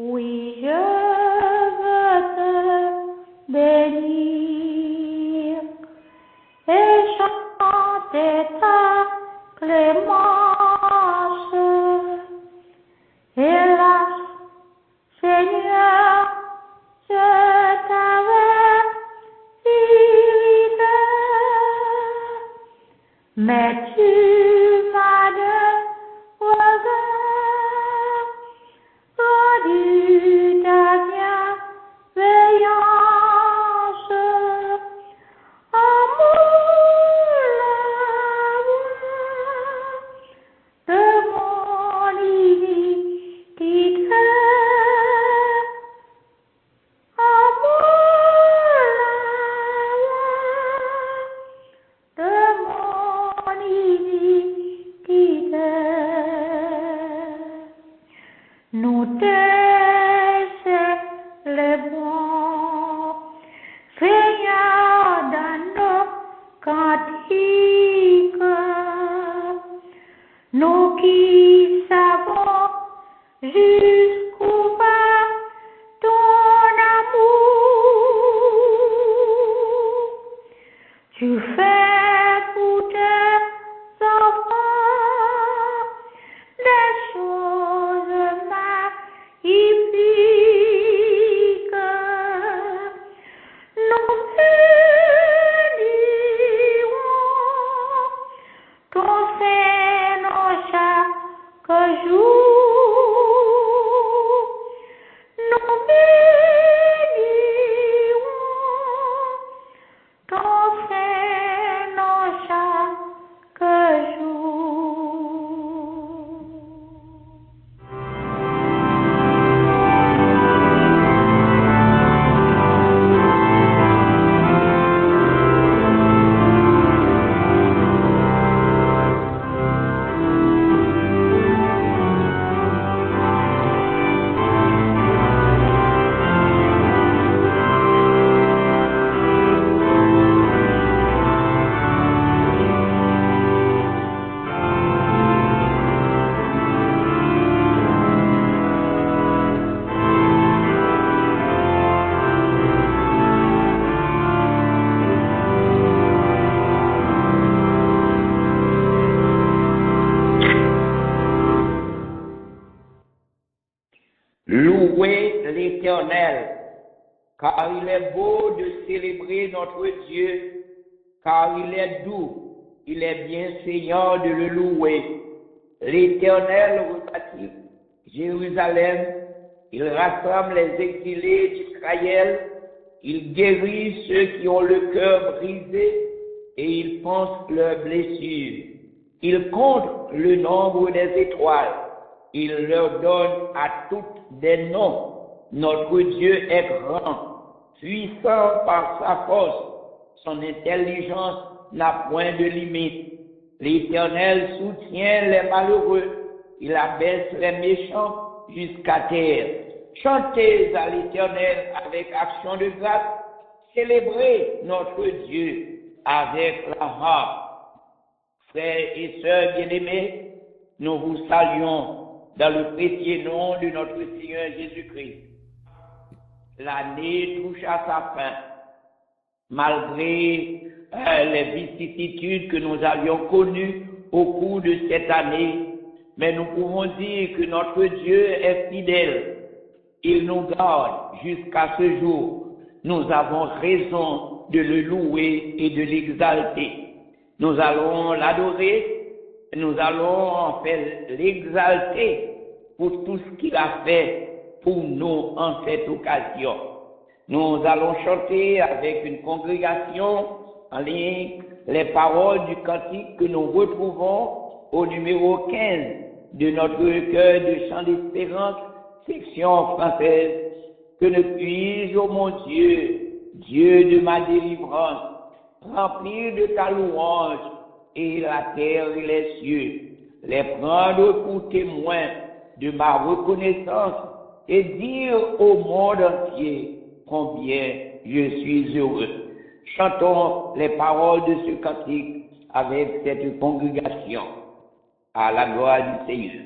Oui, je veux te bénir et chanter ta clémence. Hélas, Seigneur, je t'avais irrité, mais tu m'as de regard rendu ta bienveillance. Amour, la voix de mon iniquité. Nous te célébrons, Seigneur, dans nos cantiques, nous qui savons jusqu'où va ton amour. Tu fais pour tes enfants des choses magnifiques. Nous bénirons ton Seigneur chaque jour. Nous bénirons ton Seigneur chaque jour. Louez l'Éternel, car il est beau de célébrer notre Dieu, car il est doux, il est bienfaisant de le louer. L'Éternel rebâtit Jérusalem, il rassemble les exilés d'Israël, il guérit ceux qui ont le cœur brisé et il pense leurs blessures. Il compte le nombre des étoiles, il leur donne à toutes des noms. Notre Dieu est grand, puissant par sa force, son intelligence n'a point de limite. L'Éternel soutient les malheureux, il abaisse les méchants jusqu'à terre. Chantez à l'Éternel avec action de grâce, célébrez notre Dieu avec la harpe. Frères et sœurs bien-aimés, nous vous saluons dans le précieux nom de notre Seigneur Jésus-Christ. L'année touche à sa fin. Malgré les vicissitudes que nous avions connues au cours de cette année, mais nous pouvons dire que notre Dieu est fidèle. Il nous garde jusqu'à ce jour. Nous avons raison de le louer et de l'exalter. Nous allons l'adorer, nous allons en fait l'exalter pour tout ce qu'il a fait pour nous en cette occasion. Nous allons chanter avec une congrégation en ligne les paroles du cantique que nous retrouvons au numéro 15 de notre recueil de chants d'espérance, section française. Que ne puis-je, ô mon Dieu, Dieu de ma délivrance, remplir de ta louange et la terre et les cieux, les prendre pour témoins de ma reconnaissance et dire au monde entier combien je suis heureux. Chantons les paroles de ce cantique avec cette congrégation à la gloire du Seigneur.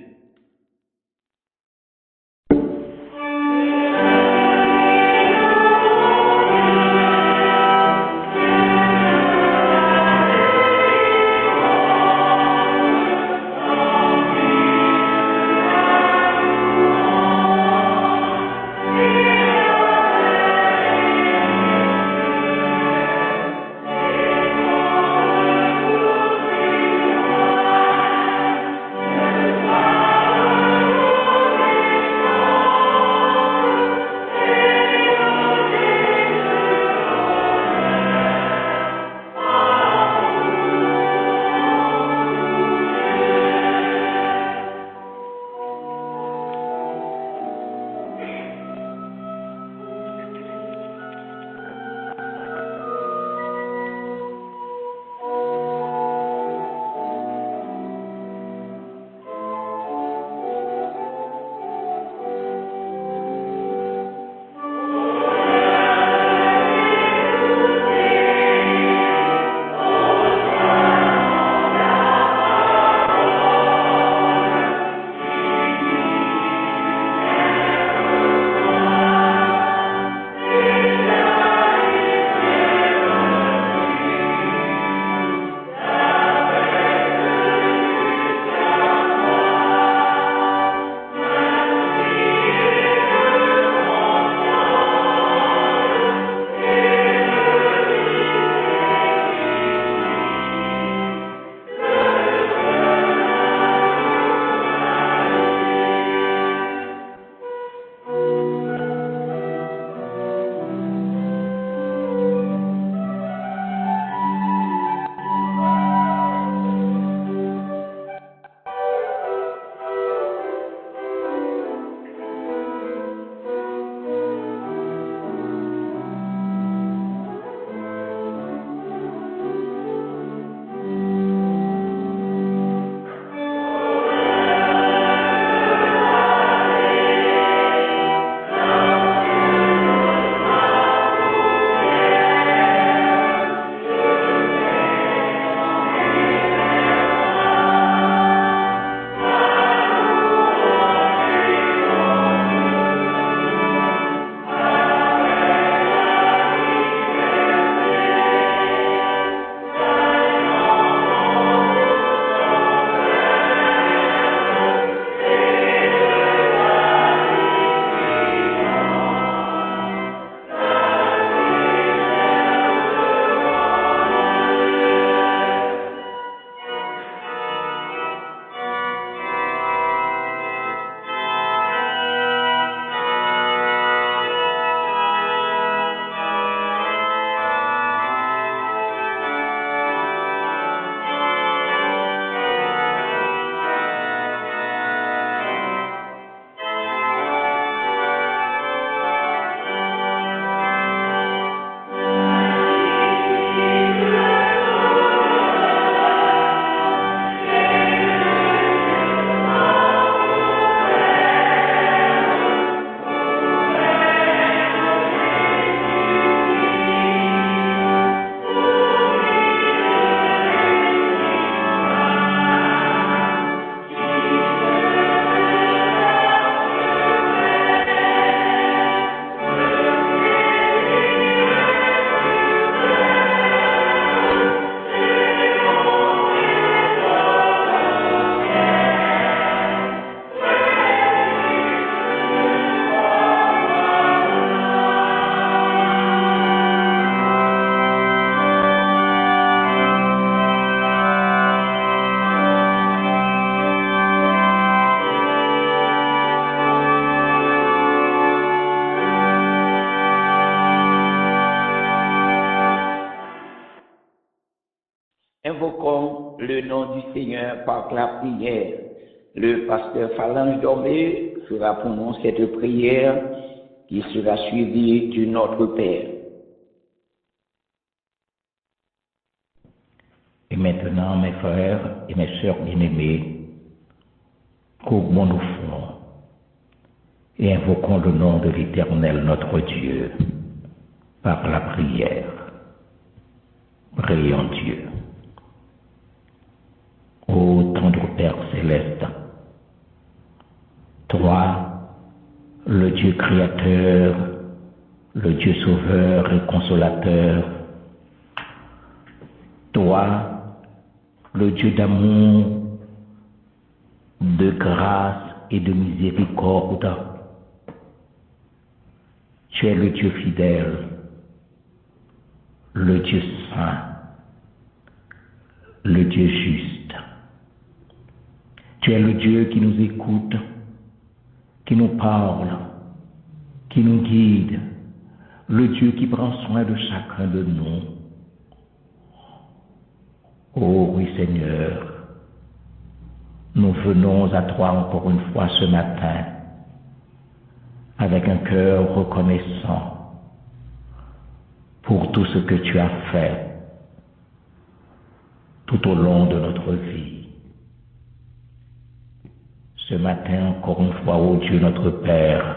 le nom du Seigneur par la prière. Le pasteur Phalange Dormé fera pour nous cette prière qui sera suivie du Notre Père. Et maintenant, mes frères et mes sœurs bien-aimés, courbons nos fronts et invoquons le nom de l'Éternel notre Dieu par la prière. Prions Dieu. Ô tendre Père céleste, toi, le Dieu créateur, le Dieu sauveur et consolateur, toi, le Dieu d'amour, de grâce et de miséricorde, tu es le Dieu fidèle, le Dieu saint, le Dieu juste. Tu es le Dieu qui nous écoute, qui nous parle, qui nous guide, le Dieu qui prend soin de chacun de nous. Oh oui Seigneur, nous venons à toi encore une fois ce matin avec un cœur reconnaissant pour tout ce que tu as fait tout au long de notre vie. Ce matin, encore une fois, ô Dieu notre Père,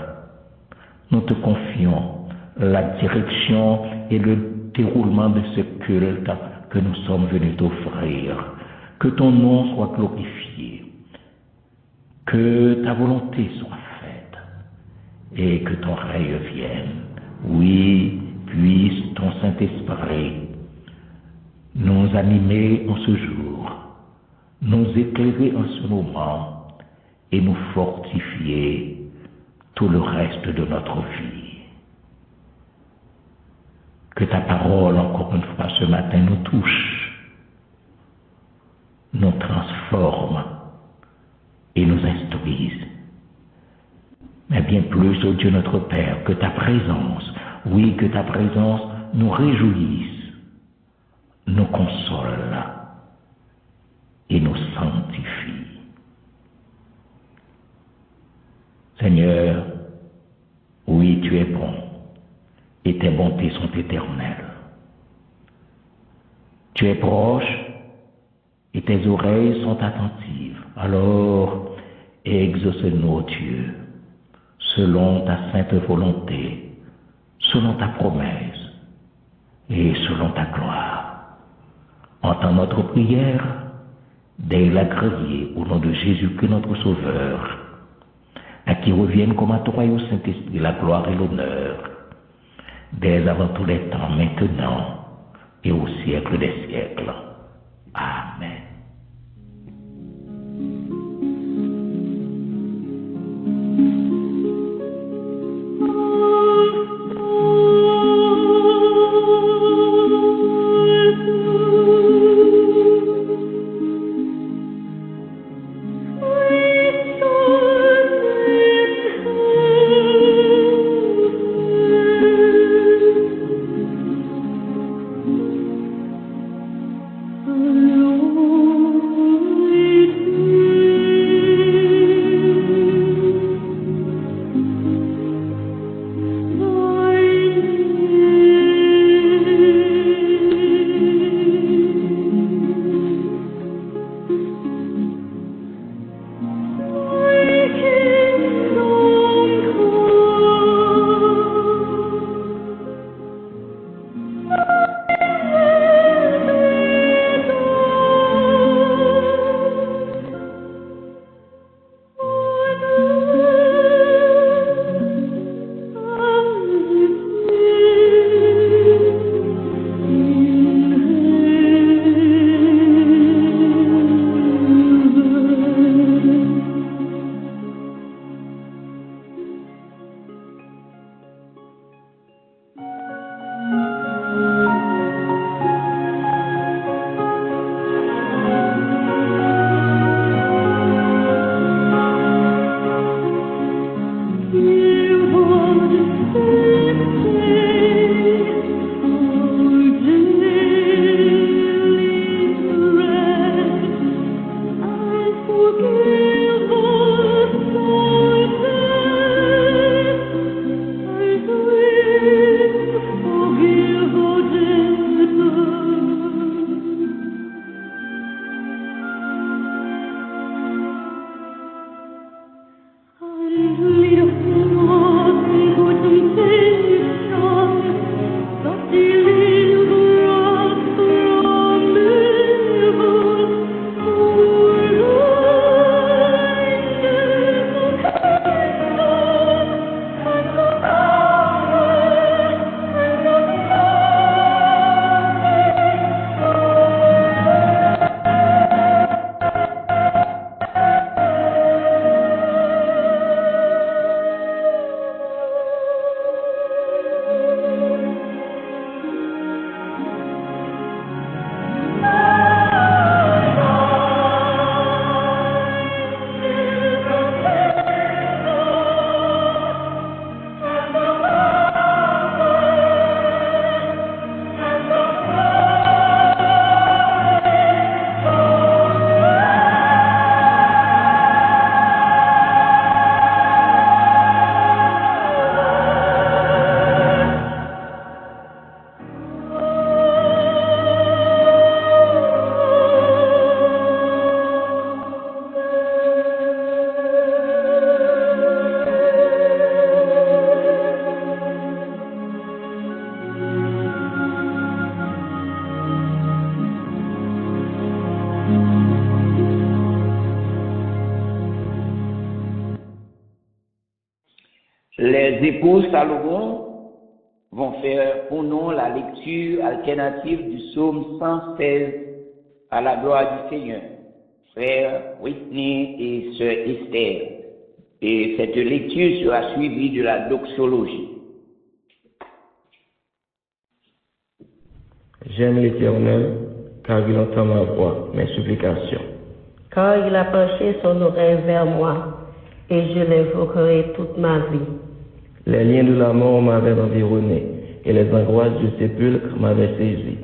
nous te confions la direction et le déroulement de ce culte que nous sommes venus t'offrir. Que ton nom soit glorifié, que ta volonté soit faite et que ton règne vienne. Oui, puisse ton Saint-Esprit nous animer en ce jour, nous éclairer en ce moment et nous fortifier tout le reste de notre vie. Que ta parole, encore une fois ce matin, nous touche, nous transforme et nous instruise. Mais bien plus, ô Dieu notre Père, que ta présence, oui, que ta présence nous réjouisse, nous console et nous sanctifie. Seigneur, oui, tu es bon et tes bontés sont éternelles. Tu es proche et tes oreilles sont attentives. Alors, exauce-nous, Dieu, selon ta sainte volonté, selon ta promesse et selon ta gloire. Entends notre prière, dès l'agréé au nom de Jésus-Christ notre Sauveur, à qui reviennent comme à toi et au Saint-Esprit la gloire et l'honneur, dès avant tous les temps, maintenant et au siècle des siècles. Amen. Hallelujah. Les épouses Salomon vont faire pour nous la lecture alternative du psaume 116 à la gloire du Seigneur, frère Whitney et sœur Esther. Et cette lecture sera suivie de la doxologie. J'aime l'Éternel, car il entend ma voix, mes supplications. Car il a penché son oreille vers moi, et je l'invoquerai toute ma vie. Les liens de la mort m'avaient environné, et les angoisses du sépulcre m'avaient saisi.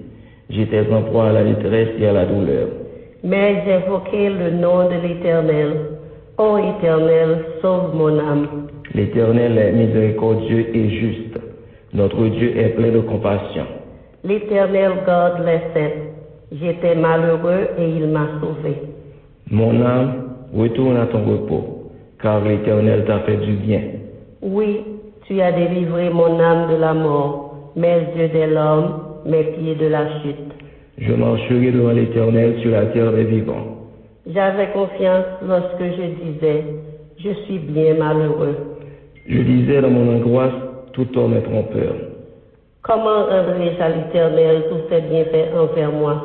J'étais en proie à la détresse et à la douleur. Mais j'invoquai le nom de l'Éternel. Ô Éternel, sauve mon âme. L'Éternel est miséricordieux et juste. Notre Dieu est plein de compassion. L'Éternel garde les saints. J'étais malheureux et il m'a sauvé. Mon âme, retourne à ton repos, car l'Éternel t'a fait du bien. Oui, tu as délivré mon âme de la mort, mes yeux de l'homme, mes pieds de la chute. Je marcherai devant l'Éternel sur la terre des vivants. J'avais confiance lorsque je disais, je suis bien malheureux. Je disais dans mon angoisse, tout homme est trompeur. Comment rendrai-je à l'Éternel tous ses bienfaits envers moi?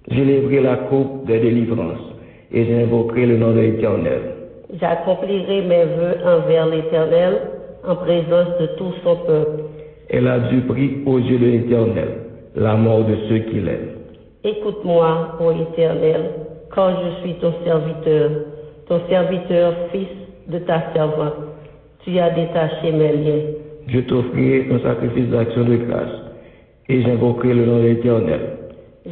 J'élèverai la coupe des délivrances, et j'invoquerai le nom de l'Éternel. J'accomplirai mes vœux envers l'Éternel en présence de tout son peuple. Elle a du prix aux yeux de l'Éternel, la mort de ceux qui l'aiment. Écoute-moi, ô Éternel, quand je suis ton serviteur, fils de ta servante. Tu as détaché mes liens. Je t'offrirai un sacrifice d'action de grâce, et j'invoquerai le nom de l'Éternel.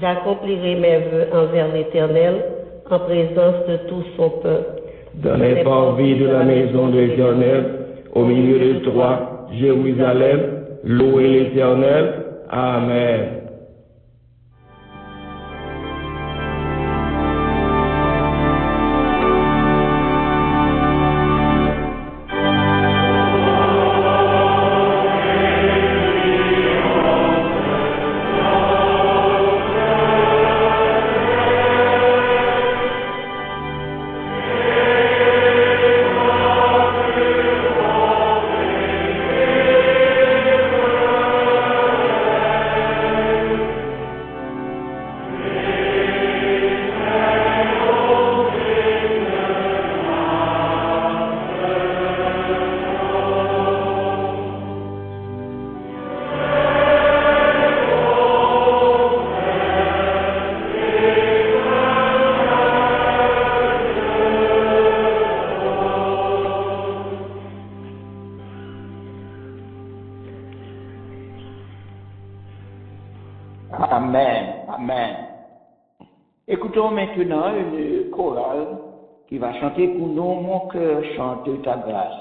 J'accomplirai mes vœux envers l'Éternel en présence de tout son peuple. Dans les parvis de la maison de l'Éternel, au milieu de toi, Jérusalem, louez l'Éternel. Amen. Amen, amen. Écoutons maintenant une chorale qui va chanter pour nous, mon cœur chante ta grâce.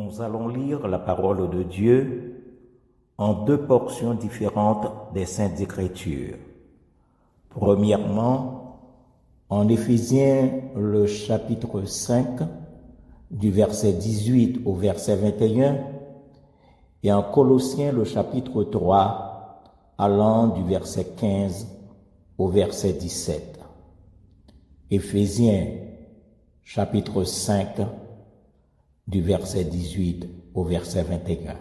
Nous allons lire la parole de Dieu en deux portions différentes des Saintes Écritures. Premièrement, en Éphésiens, le chapitre 5, du verset 18 au verset 21, et en Colossiens, le chapitre 3, allant du verset 15 au verset 17. Éphésiens, chapitre 5, du verset 18 au verset 21.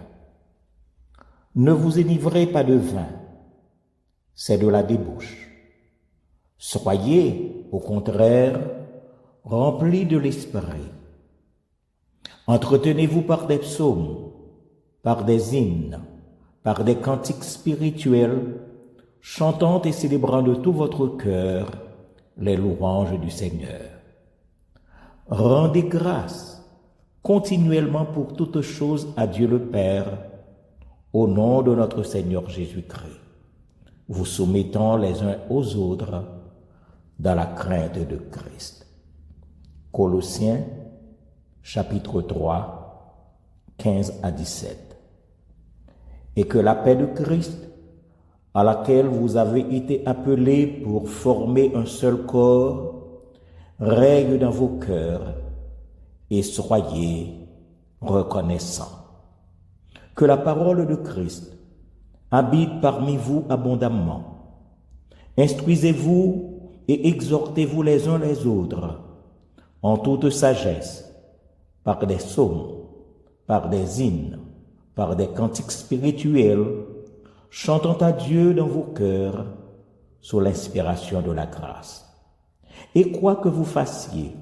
Ne vous enivrez pas de vin, c'est de la débauche. Soyez, au contraire, remplis de l'esprit. Entretenez-vous par des psaumes, par des hymnes, par des cantiques spirituels, chantant et célébrant de tout votre cœur les louanges du Seigneur. Rendez grâce continuellement pour toutes choses à Dieu le Père, au nom de notre Seigneur Jésus-Christ, vous soumettant les uns aux autres dans la crainte de Christ. Colossiens, chapitre 3, 15 à 17. Et que la paix de Christ, à laquelle vous avez été appelés pour former un seul corps, règne dans vos cœurs et soyez reconnaissants. Que la parole de Christ habite parmi vous abondamment. Instruisez-vous et exhortez-vous les uns les autres en toute sagesse, par des psaumes, par des hymnes, par des cantiques spirituels, chantant à Dieu dans vos cœurs sous l'inspiration de la grâce. Et quoi que vous fassiez,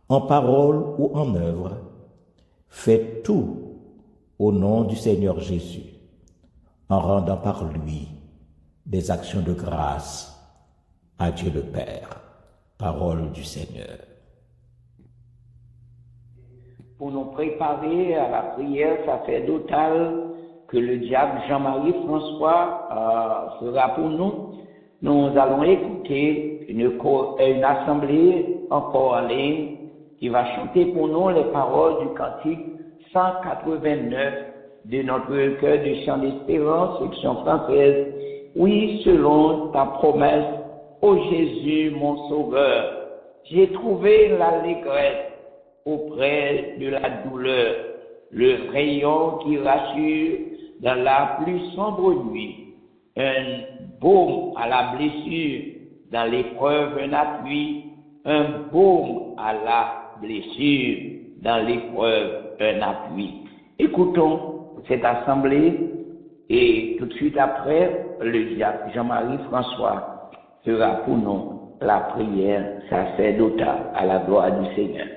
en parole ou en œuvre, faites tout au nom du Seigneur Jésus, en rendant par lui des actions de grâce à Dieu le Père. Parole du Seigneur. Pour nous préparer à la prière sacerdotale que le diable Jean-Marie François fera pour nous, nous allons écouter une assemblée encore en ligne qui va chanter pour nous les paroles du cantique 189 de notre recueil de chants d'espérance, section française. Oui, selon ta promesse, ô Jésus, mon sauveur, j'ai trouvé l'allégresse auprès de la douleur, le rayon qui rassure dans la plus sombre nuit, un baume à la blessure, dans l'épreuve un appui, un baume à la blessure, dans l'épreuve un appui. Écoutons cette assemblée et tout de suite après, le diacre Jean-Marie François fera pour nous la prière sacerdotale à la gloire du Seigneur.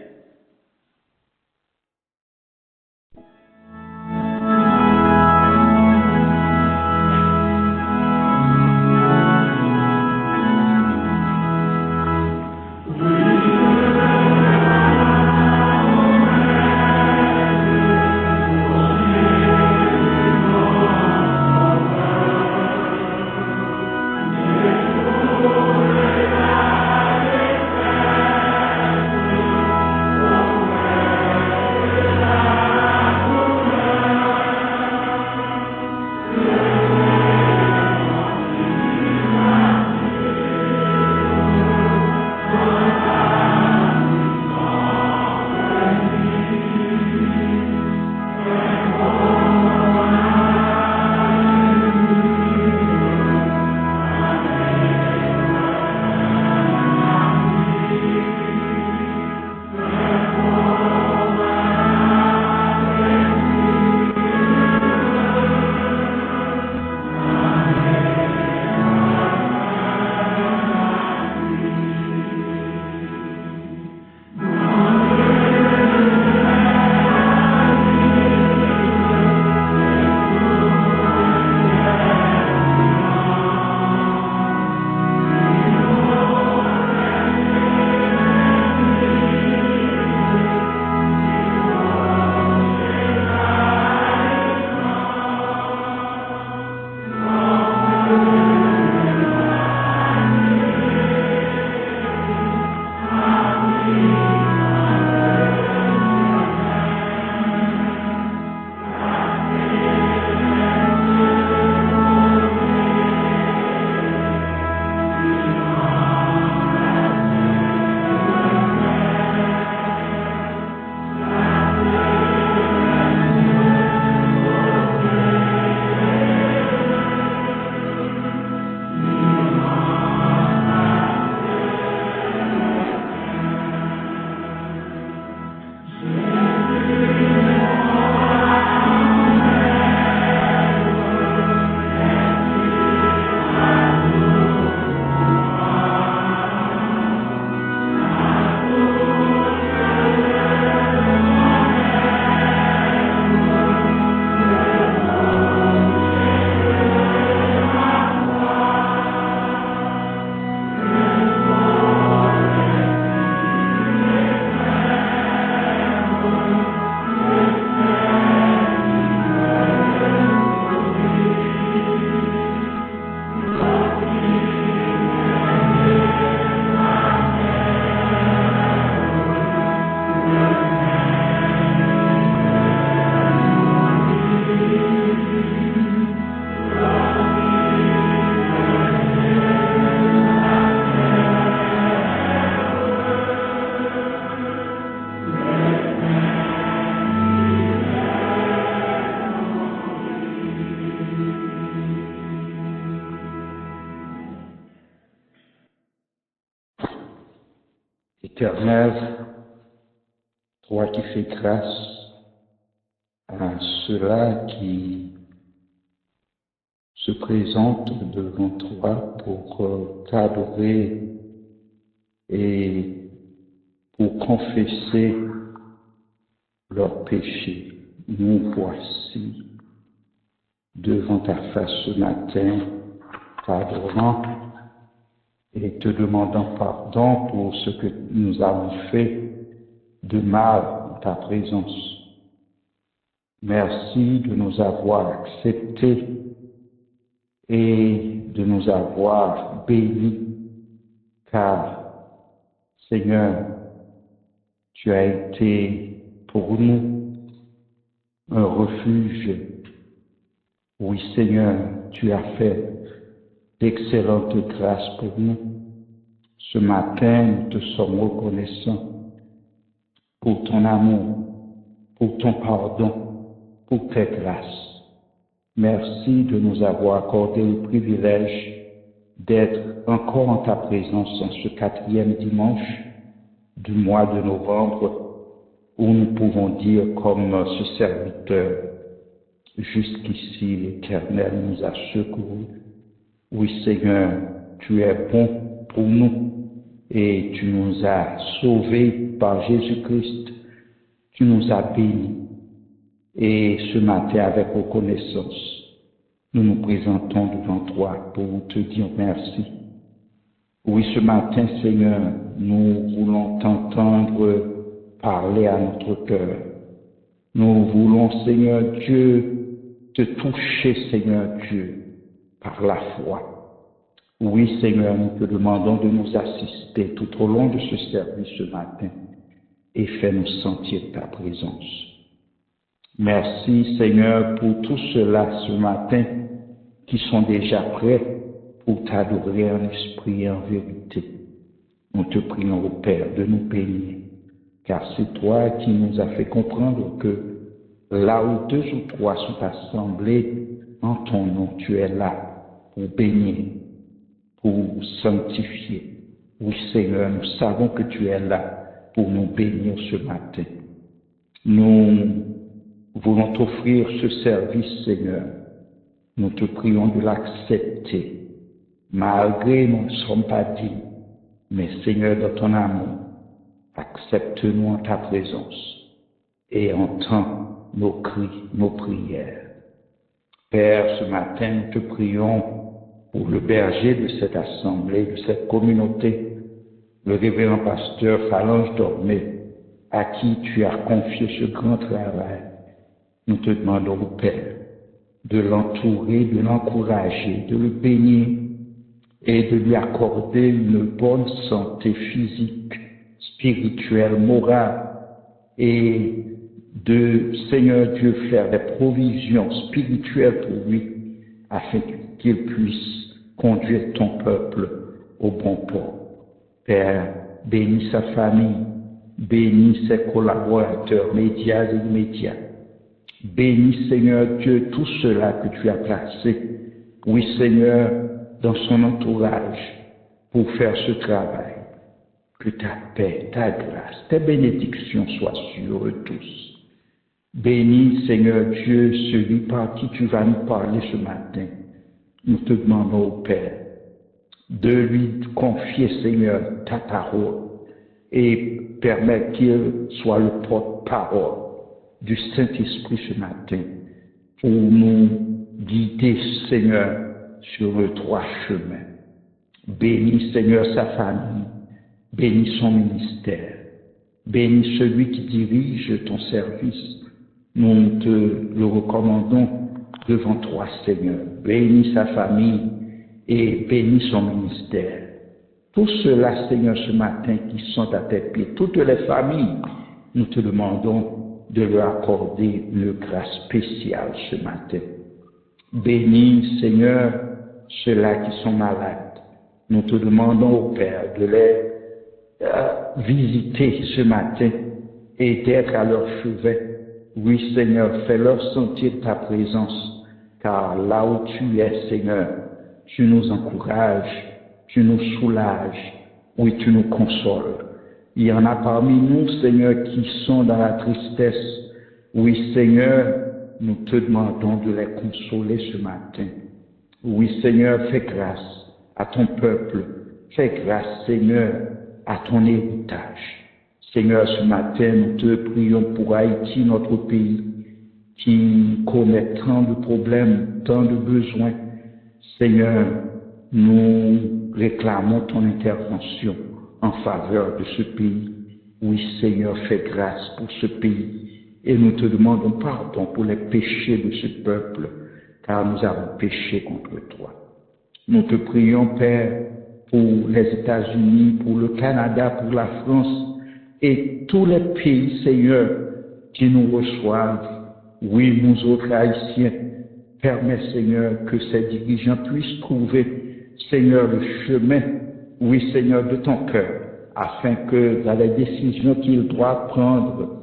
Éternel, toi qui fais grâce à ceux-là qui se présentent devant toi pour t'adorer et pour confesser leurs péchés. Nous voici devant ta face ce matin, t'adorant et te demandant pardon pour ce que nous avons fait de mal en ta présence. Merci de nous avoir acceptés et de nous avoir bénis, car, Seigneur, tu as été pour nous un refuge. Oui, Seigneur, tu as fait d'excellentes grâces pour nous. Ce matin, nous te sommes reconnaissants pour ton amour, pour ton pardon, pour tes grâces. Merci de nous avoir accordé le privilège d'être encore en ta présence en ce 4e dimanche du mois de novembre, où nous pouvons dire comme ce serviteur, jusqu'ici l'Éternel nous a secourus. Oui Seigneur, tu es bon pour nous et tu nous as sauvés par Jésus-Christ. Tu nous as bénis. Et ce matin, avec reconnaissance, nous nous présentons devant toi pour te dire merci. Oui, ce matin, Seigneur, nous voulons t'entendre parler à notre cœur. Nous voulons, Seigneur Dieu, te toucher, Seigneur Dieu, par la foi. Oui, Seigneur, nous te demandons de nous assister tout au long de ce service ce matin et fais-nous sentir ta présence. Merci, Seigneur, pour tous ceux-là ce matin qui sont déjà prêts pour t'adorer en esprit et en vérité. Nous te prions, au Père, de nous bénir, car c'est toi qui nous as fait comprendre que là où 2 ou 3 sont assemblés en ton nom, tu es là pour bénir, pour sanctifier. Oui, Seigneur, nous savons que tu es là pour nous bénir ce matin. Nous voulons t'offrir ce service, Seigneur. Nous te prions de l'accepter, malgré nous ne sommes pas dignes. Mais Seigneur, dans ton amour, accepte-nous en ta présence et entends nos cris, nos prières. Père, ce matin, nous te prions pour le berger de cette assemblée, de cette communauté, le révérend pasteur Phalange Dormé, à qui tu as confié ce grand travail. Nous te demandons, Père, de l'entourer, de l'encourager, de le bénir et de lui accorder une bonne santé physique, spirituelle, morale, et de, Seigneur Dieu, faire des provisions spirituelles pour lui, afin qu'il puisse conduire ton peuple au bon port. Père, bénis sa famille, bénis ses collaborateurs, médias et immédiats. Bénis, Seigneur Dieu, tout cela que tu as placé, oui, Seigneur, dans son entourage, pour faire ce travail. Que ta paix, ta grâce, tes bénédictions soient sur eux tous. Bénis, Seigneur Dieu, celui par qui tu vas nous parler ce matin. Nous te demandons, au Père, de lui confier, Seigneur, ta parole et permettre qu'il soit le porte-parole du Saint-Esprit ce matin pour nous guider, Seigneur, sur le droit chemin. Bénis, Seigneur, sa famille, bénis son ministère, bénis celui qui dirige ton service. Nous te le recommandons devant toi, Seigneur. Bénis sa famille et bénis son ministère. Tous ceux-là, Seigneur, ce matin qui sont à tes pieds, toutes les familles, nous te demandons de leur accorder une grâce spéciale ce matin. Bénis, Seigneur, ceux-là qui sont malades. Nous te demandons, au Père, de les visiter ce matin et d'être à leur chevet. Oui, Seigneur, fais-leur sentir ta présence, car là où tu es, Seigneur, tu nous encourages, tu nous soulages, oui, tu nous consoles. Il y en a parmi nous, Seigneur, qui sont dans la tristesse. Oui, Seigneur, nous te demandons de les consoler ce matin. Oui, Seigneur, fais grâce à ton peuple. Fais grâce, Seigneur, à ton héritage. Seigneur, ce matin, nous te prions pour Haïti, notre pays, qui connaît tant de problèmes, tant de besoins. Seigneur, nous réclamons ton intervention en faveur de ce pays. Oui, Seigneur, fais grâce pour ce pays. Et nous te demandons pardon pour les péchés de ce peuple, car nous avons péché contre toi. Nous te prions, Père, pour les États-Unis, pour le Canada, pour la France et tous les pays, Seigneur, qui nous reçoivent. Oui, nous autres Haïtiens, permets, Seigneur, que ces dirigeants puissent trouver, Seigneur, le chemin, oui, Seigneur, de ton cœur, afin que dans les décisions qu'ils doivent prendre,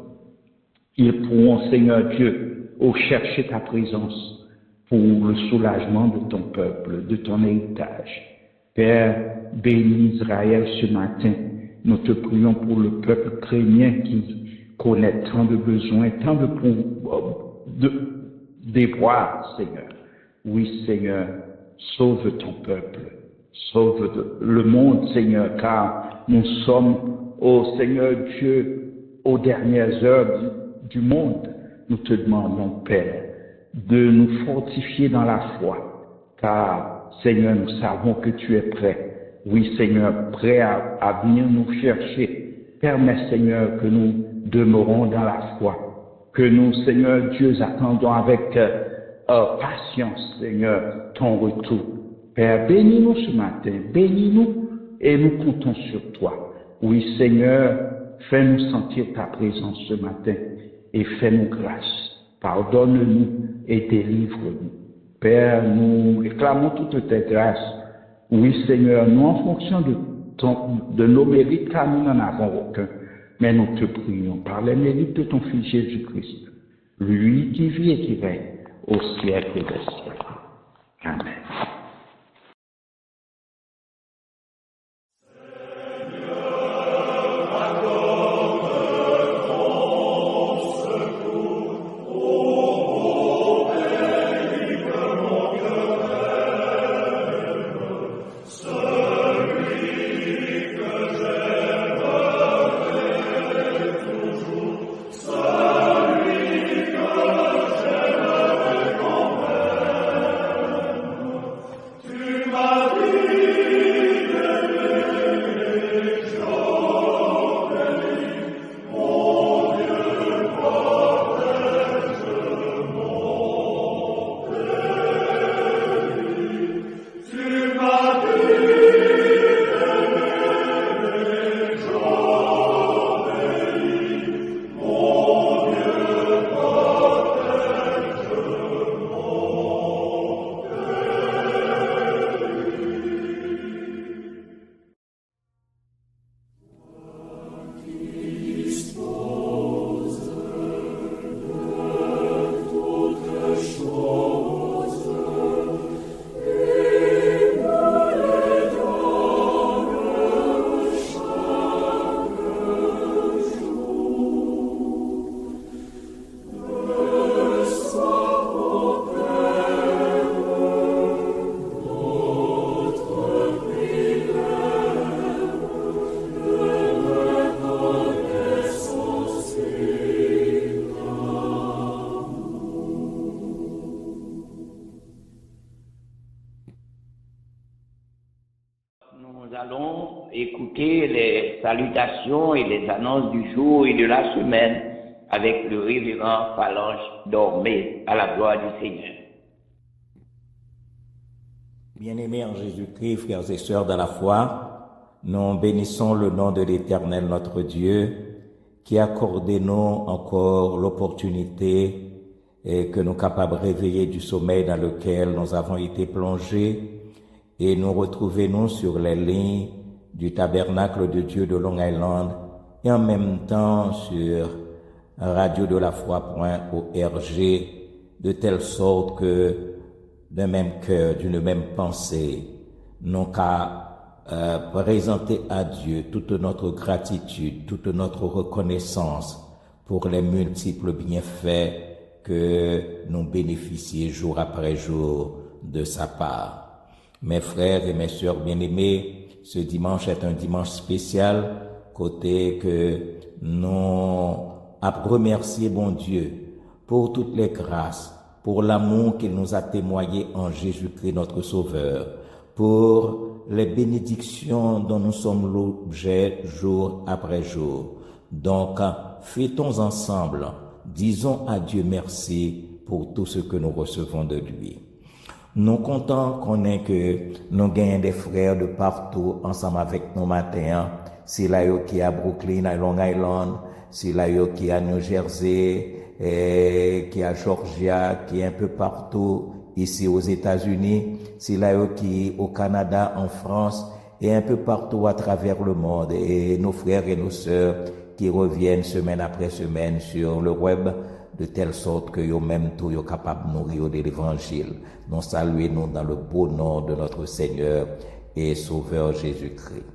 ils pourront, Seigneur Dieu, chercher ta présence pour le soulagement de ton peuple, de ton héritage. Père, bénis Israël ce matin. Nous te prions pour le peuple chrétien qui connaît tant de besoins, tant de déboires, Seigneur. Oui, Seigneur, sauve ton peuple, sauve le monde, Seigneur, car nous sommes, ô Seigneur Dieu, aux dernières heures du monde. Nous te demandons, Père, de nous fortifier dans la foi, car, Seigneur, nous savons que tu es prêt. Oui, Seigneur, prêt à venir nous chercher. Permets, Seigneur, que nous demeurons dans la foi, que nous, Seigneur Dieu, attendons avec patience, Seigneur, ton retour. Père, bénis-nous ce matin, bénis-nous et nous comptons sur toi. Oui, Seigneur, fais-nous sentir ta présence ce matin et fais-nous grâce. Pardonne-nous et délivre-nous. Père, nous réclamons toutes tes grâces. Oui, Seigneur, nous en fonction de nos mérites, car nous n'en avons aucun. Mais nous te prions par les mérites de ton Fils Jésus-Christ, lui qui vit et qui règne au siècle des siècles. Amen. Nous allons écouter les salutations et les annonces du jour et de la semaine avec le révérend Phalange Dormé, à la gloire du Seigneur. Bien-aimés en Jésus-Christ, frères et sœurs de la foi, nous bénissons le nom de l'Éternel notre Dieu, qui a accordé nous encore l'opportunité et que nous capables de réveiller du sommeil dans lequel nous avons été plongés et nous retrouver nous sur les lignes du tabernacle de Dieu de Long Island et en même temps sur radio de la foi.org, de telle sorte que d'un même cœur, d'une même pensée, nous qu'à présenter à Dieu toute notre gratitude, toute notre reconnaissance pour les multiples bienfaits que nous bénéficions jour après jour de sa part. Mes frères et mes sœurs bien-aimés, ce dimanche est un dimanche spécial, côté que nous remercier bon Dieu pour toutes les grâces, pour l'amour qu'il nous a témoigné en Jésus-Christ notre Sauveur, pour les bénédictions dont nous sommes l'objet jour après jour. Donc, fêtons ensemble, disons à Dieu merci pour tout ce que nous recevons de lui. Nous comptons qu'on ait que nous gagnons des frères de partout ensemble avec nous matin. C'est là qui est à Brooklyn, à Long Island, c'est là qui est à New Jersey, qui est à Georgia, qui est un peu partout ici aux États-Unis, c'est là qui est au Canada, en France et un peu partout à travers le monde. Et nos frères et nos sœurs qui reviennent semaine après semaine sur le web, de telle sorte que eux-mêmes tout sont capables de nourrir de l'évangile. Nous saluons dans le beau nom de notre Seigneur et Sauveur Jésus-Christ.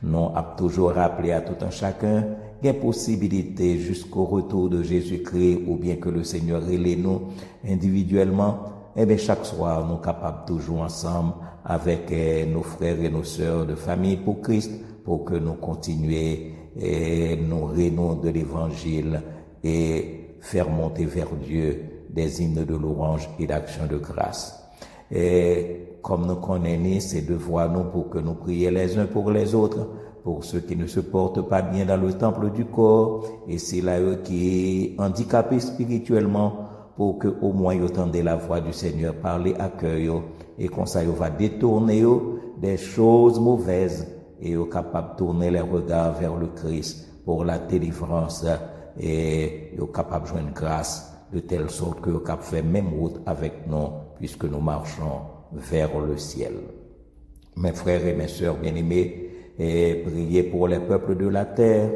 Nous avons toujours rappelé à tout un chacun qu'il y a possibilité jusqu'au retour de Jésus-Christ ou bien que le Seigneur relève nous individuellement. Eh bien, chaque soir, nous sommes capables toujours ensemble avec nos frères et nos sœurs de famille pour Christ, pour que nous continuions et nous rénons de l'évangile et faire monter vers Dieu des hymnes de louange et d'action de grâce. Et comme nous connaissons, c'est devoir nous pour que nous prions les uns pour les autres, pour ceux qui ne se portent pas bien dans le temple du corps, et c'est là eux qui sont handicapés spirituellement, pour que au moins ils entendent la voix du Seigneur parler à cœur, et comme ça ils va détourner des choses mauvaises, et ils capables de tourner les regards vers le Christ pour la délivrance, et ils sont capables de joindre grâce de telle sorte qu'ils sont capables de faire même route avec nous, puisque nous marchons vers le ciel. Mes frères et mes sœurs bien-aimés, et priez pour les peuples de la terre,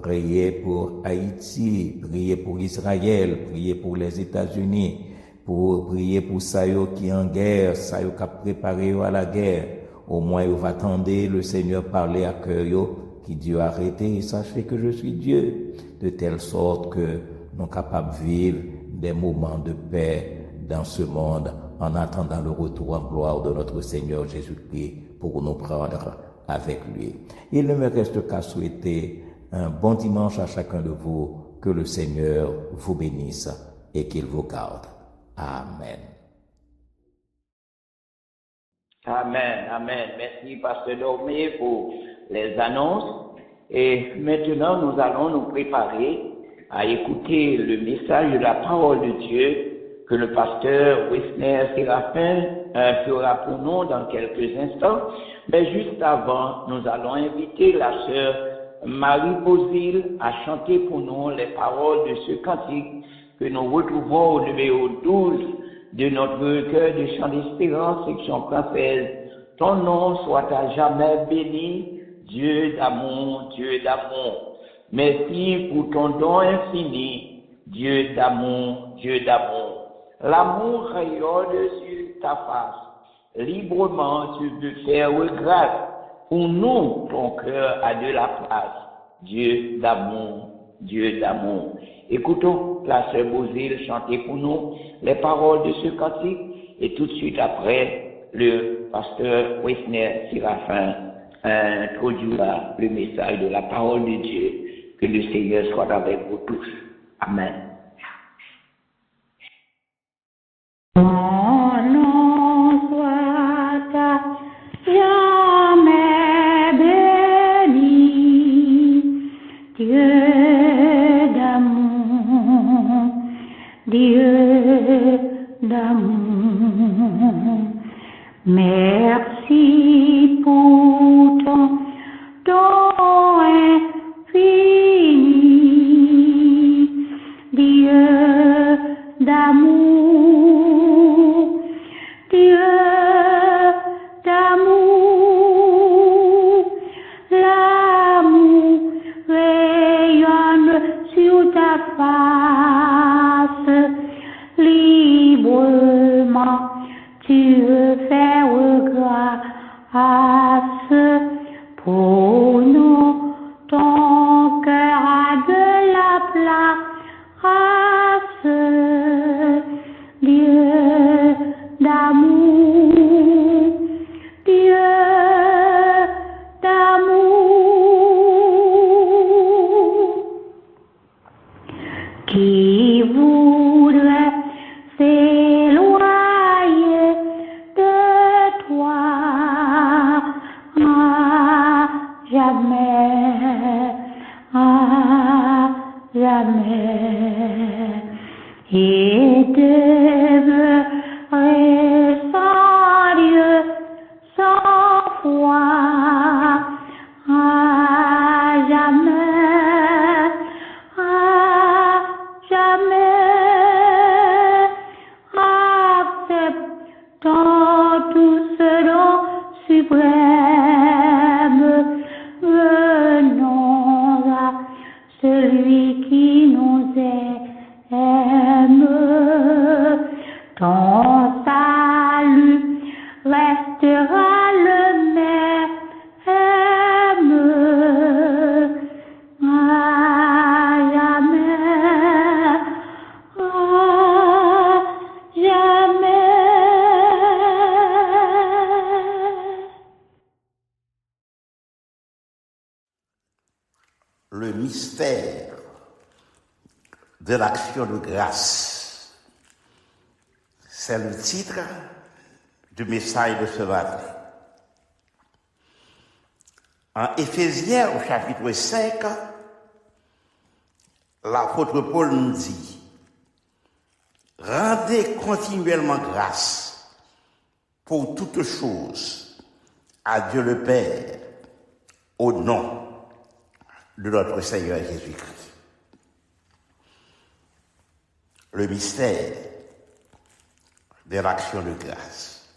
priez pour Haïti, priez pour Israël, priez pour les États-Unis, priez pour Sayo qui est en guerre, Sayo qui a préparé à la guerre. Au moins, vous attendez le Seigneur parler à cœur, qui Dieu a arrêté, et sachez que je suis Dieu, de telle sorte que nous sommes capables de vivre des moments de paix dans ce monde, en attendant le retour en gloire de notre Seigneur Jésus-Christ pour nous prendre avec lui. Il ne me reste qu'à souhaiter un bon dimanche à chacun de vous, que le Seigneur vous bénisse et qu'il vous garde. Amen. Amen, amen. Merci, Pasteur Dormé, pour les annonces. Et maintenant, nous allons nous préparer à écouter le message de la parole de Dieu que le pasteur Wisner Séraphin fera pour nous dans quelques instants. Mais juste avant, nous allons inviter la sœur Marie Bozil a chanté pour nous les paroles de ce cantique que nous retrouvons au numéro 12 de notre recueil de chants d'espérance, section française. Ton nom soit à jamais béni, Dieu d'amour, Dieu d'amour. Merci pour ton don infini, Dieu d'amour, Dieu d'amour. L'amour rayonne sur ta face. Librement, tu peux faire grâce. Pour nous, ton cœur a de la place. Dieu d'amour, Dieu d'amour. Écoutons la sœur Bozil chanter pour nous les paroles de ce cantique et tout de suite après, le pasteur Wisner Séraphin introduira le message de la parole de Dieu. Que le Seigneur soit avec vous tous. Amen. Dieu d'amour, merci pour ton don infini, Dieu d'amour, Dieu d'amour, l'amour rayonne sur ta face. Librement, tu veux faire grâce. la grâce, Dieu d'amour, Dieu d'amour, qui voudrait s'éloigner de toi à jamais, et demeurer sans Dieu, sans foi, à jamais, acceptant tout ce don suprême, venons à celui qui nous aime. Ton salut restera le même à jamais, Le mystère de l'action de grâce. C'est le titre du message de ce matin. En Éphésiens, au chapitre 5, l'apôtre Paul nous dit « Rendez continuellement grâce pour toutes choses à Dieu le Père, au nom de notre Seigneur Jésus-Christ. » Le mystère de l'action de grâce.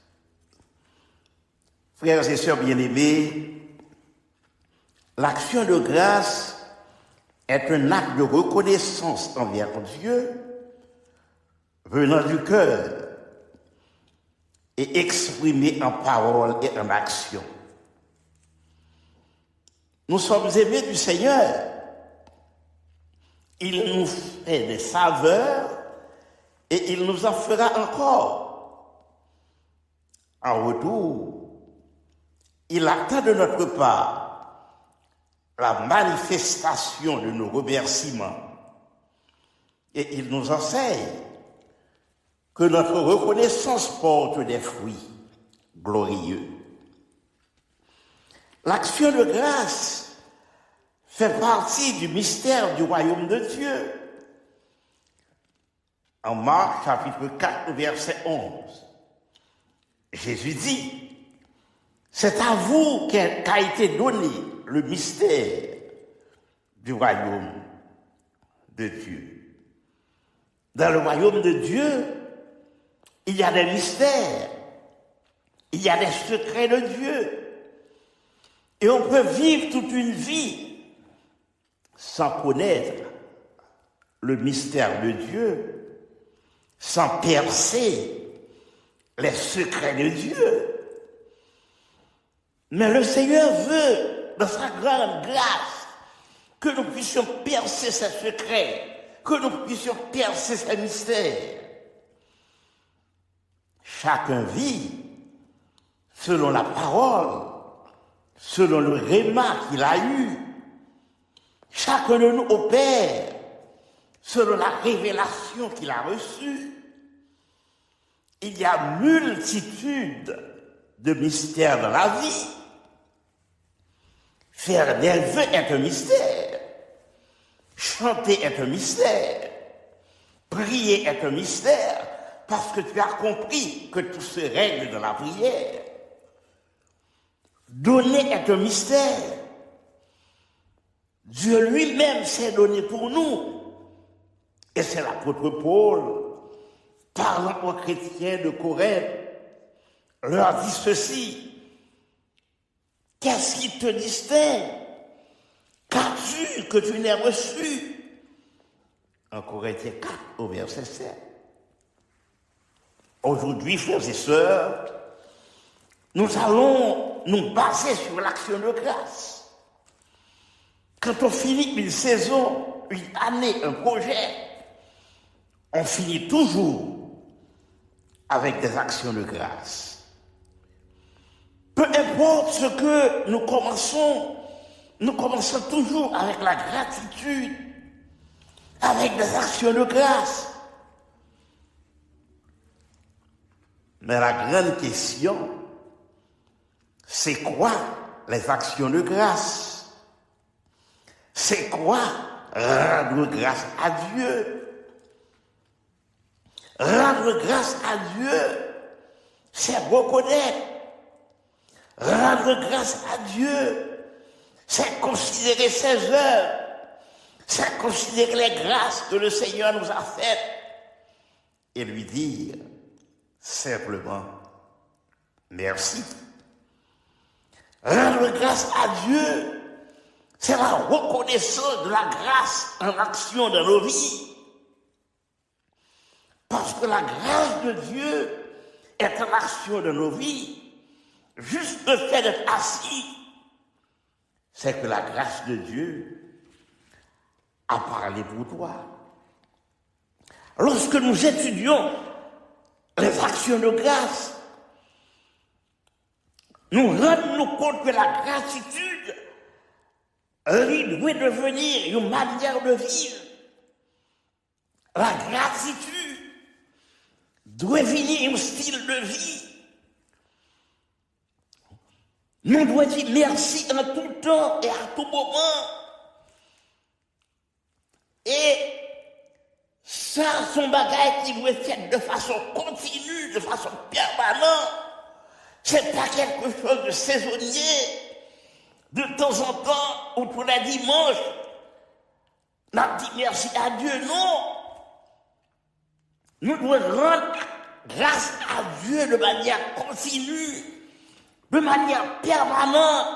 Frères et sœurs bien-aimés, l'action de grâce est un acte de reconnaissance envers Dieu venant du cœur et exprimé en parole et en action. Nous sommes aimés du Seigneur. Il nous fait des faveurs et il nous en fera encore. En retour, il attend de notre part la manifestation de nos remerciements et il nous enseigne que notre reconnaissance porte des fruits glorieux. L'action de grâce fait partie du mystère du royaume de Dieu. En Marc, chapitre 4, verset 11, Jésus dit, « C'est à vous qu'a été donné le mystère du royaume de Dieu. » Dans le royaume de Dieu, il y a des mystères, il y a des secrets de Dieu. Et on peut vivre toute une vie sans connaître le mystère de Dieu, sans percer les secrets de Dieu. Mais le Seigneur veut, dans sa grande grâce, que nous puissions percer ces secrets, que nous puissions percer ces mystères. Chacun vit selon la parole, selon le réma qu'il a eu. Chacun de nous opère selon la révélation qu'il a reçue. Il y a multitude de mystères dans la vie. Faire des vœux est un mystère. Chanter est un mystère. Prier est un mystère parce que tu as compris que tout se règle dans la prière. Donner est un mystère. Dieu lui-même s'est donné pour nous. Et c'est l'apôtre Paul, parlant aux chrétiens de Corinthe, leur dit ceci. Qu'est-ce qui te distingue? Qu'as-tu que tu n'aies reçu? En Corinthiens 4, au verset 7. Aujourd'hui, frères et sœurs, nous allons nous baser sur l'action de grâce. Quand on finit une saison, une année, un projet, on finit toujours avec des actions de grâce. Peu importe ce que nous commençons toujours avec la gratitude, avec des actions de grâce. Mais la grande question, c'est quoi les actions de grâce? C'est quoi rendre grâce à Dieu? Rendre grâce à Dieu, c'est reconnaître. Rendre grâce à Dieu, c'est considérer ses œuvres, c'est considérer les grâces que le Seigneur nous a faites et lui dire simplement merci. Rendre grâce à Dieu, c'est la reconnaissance de la grâce en action dans nos vies. Parce que la grâce de Dieu est en action dans nos vies. Juste le fait d'être assis, c'est que la grâce de Dieu a parlé pour toi. Lorsque nous étudions les actions de grâce, nous rendons compte que la gratitude doit devenir une manière de vivre. La gratitude doit devenir un style de vie. Nous devons dire merci en tout temps et à tout moment. Et ça, son bagage qui doit être fait de façon continue, de façon permanente. C'est pas quelque chose de saisonnier. De temps en temps, ou pour la dimanche, on a dit merci à Dieu, non. Nous devons rendre grâce à Dieu de manière continue, de manière permanente.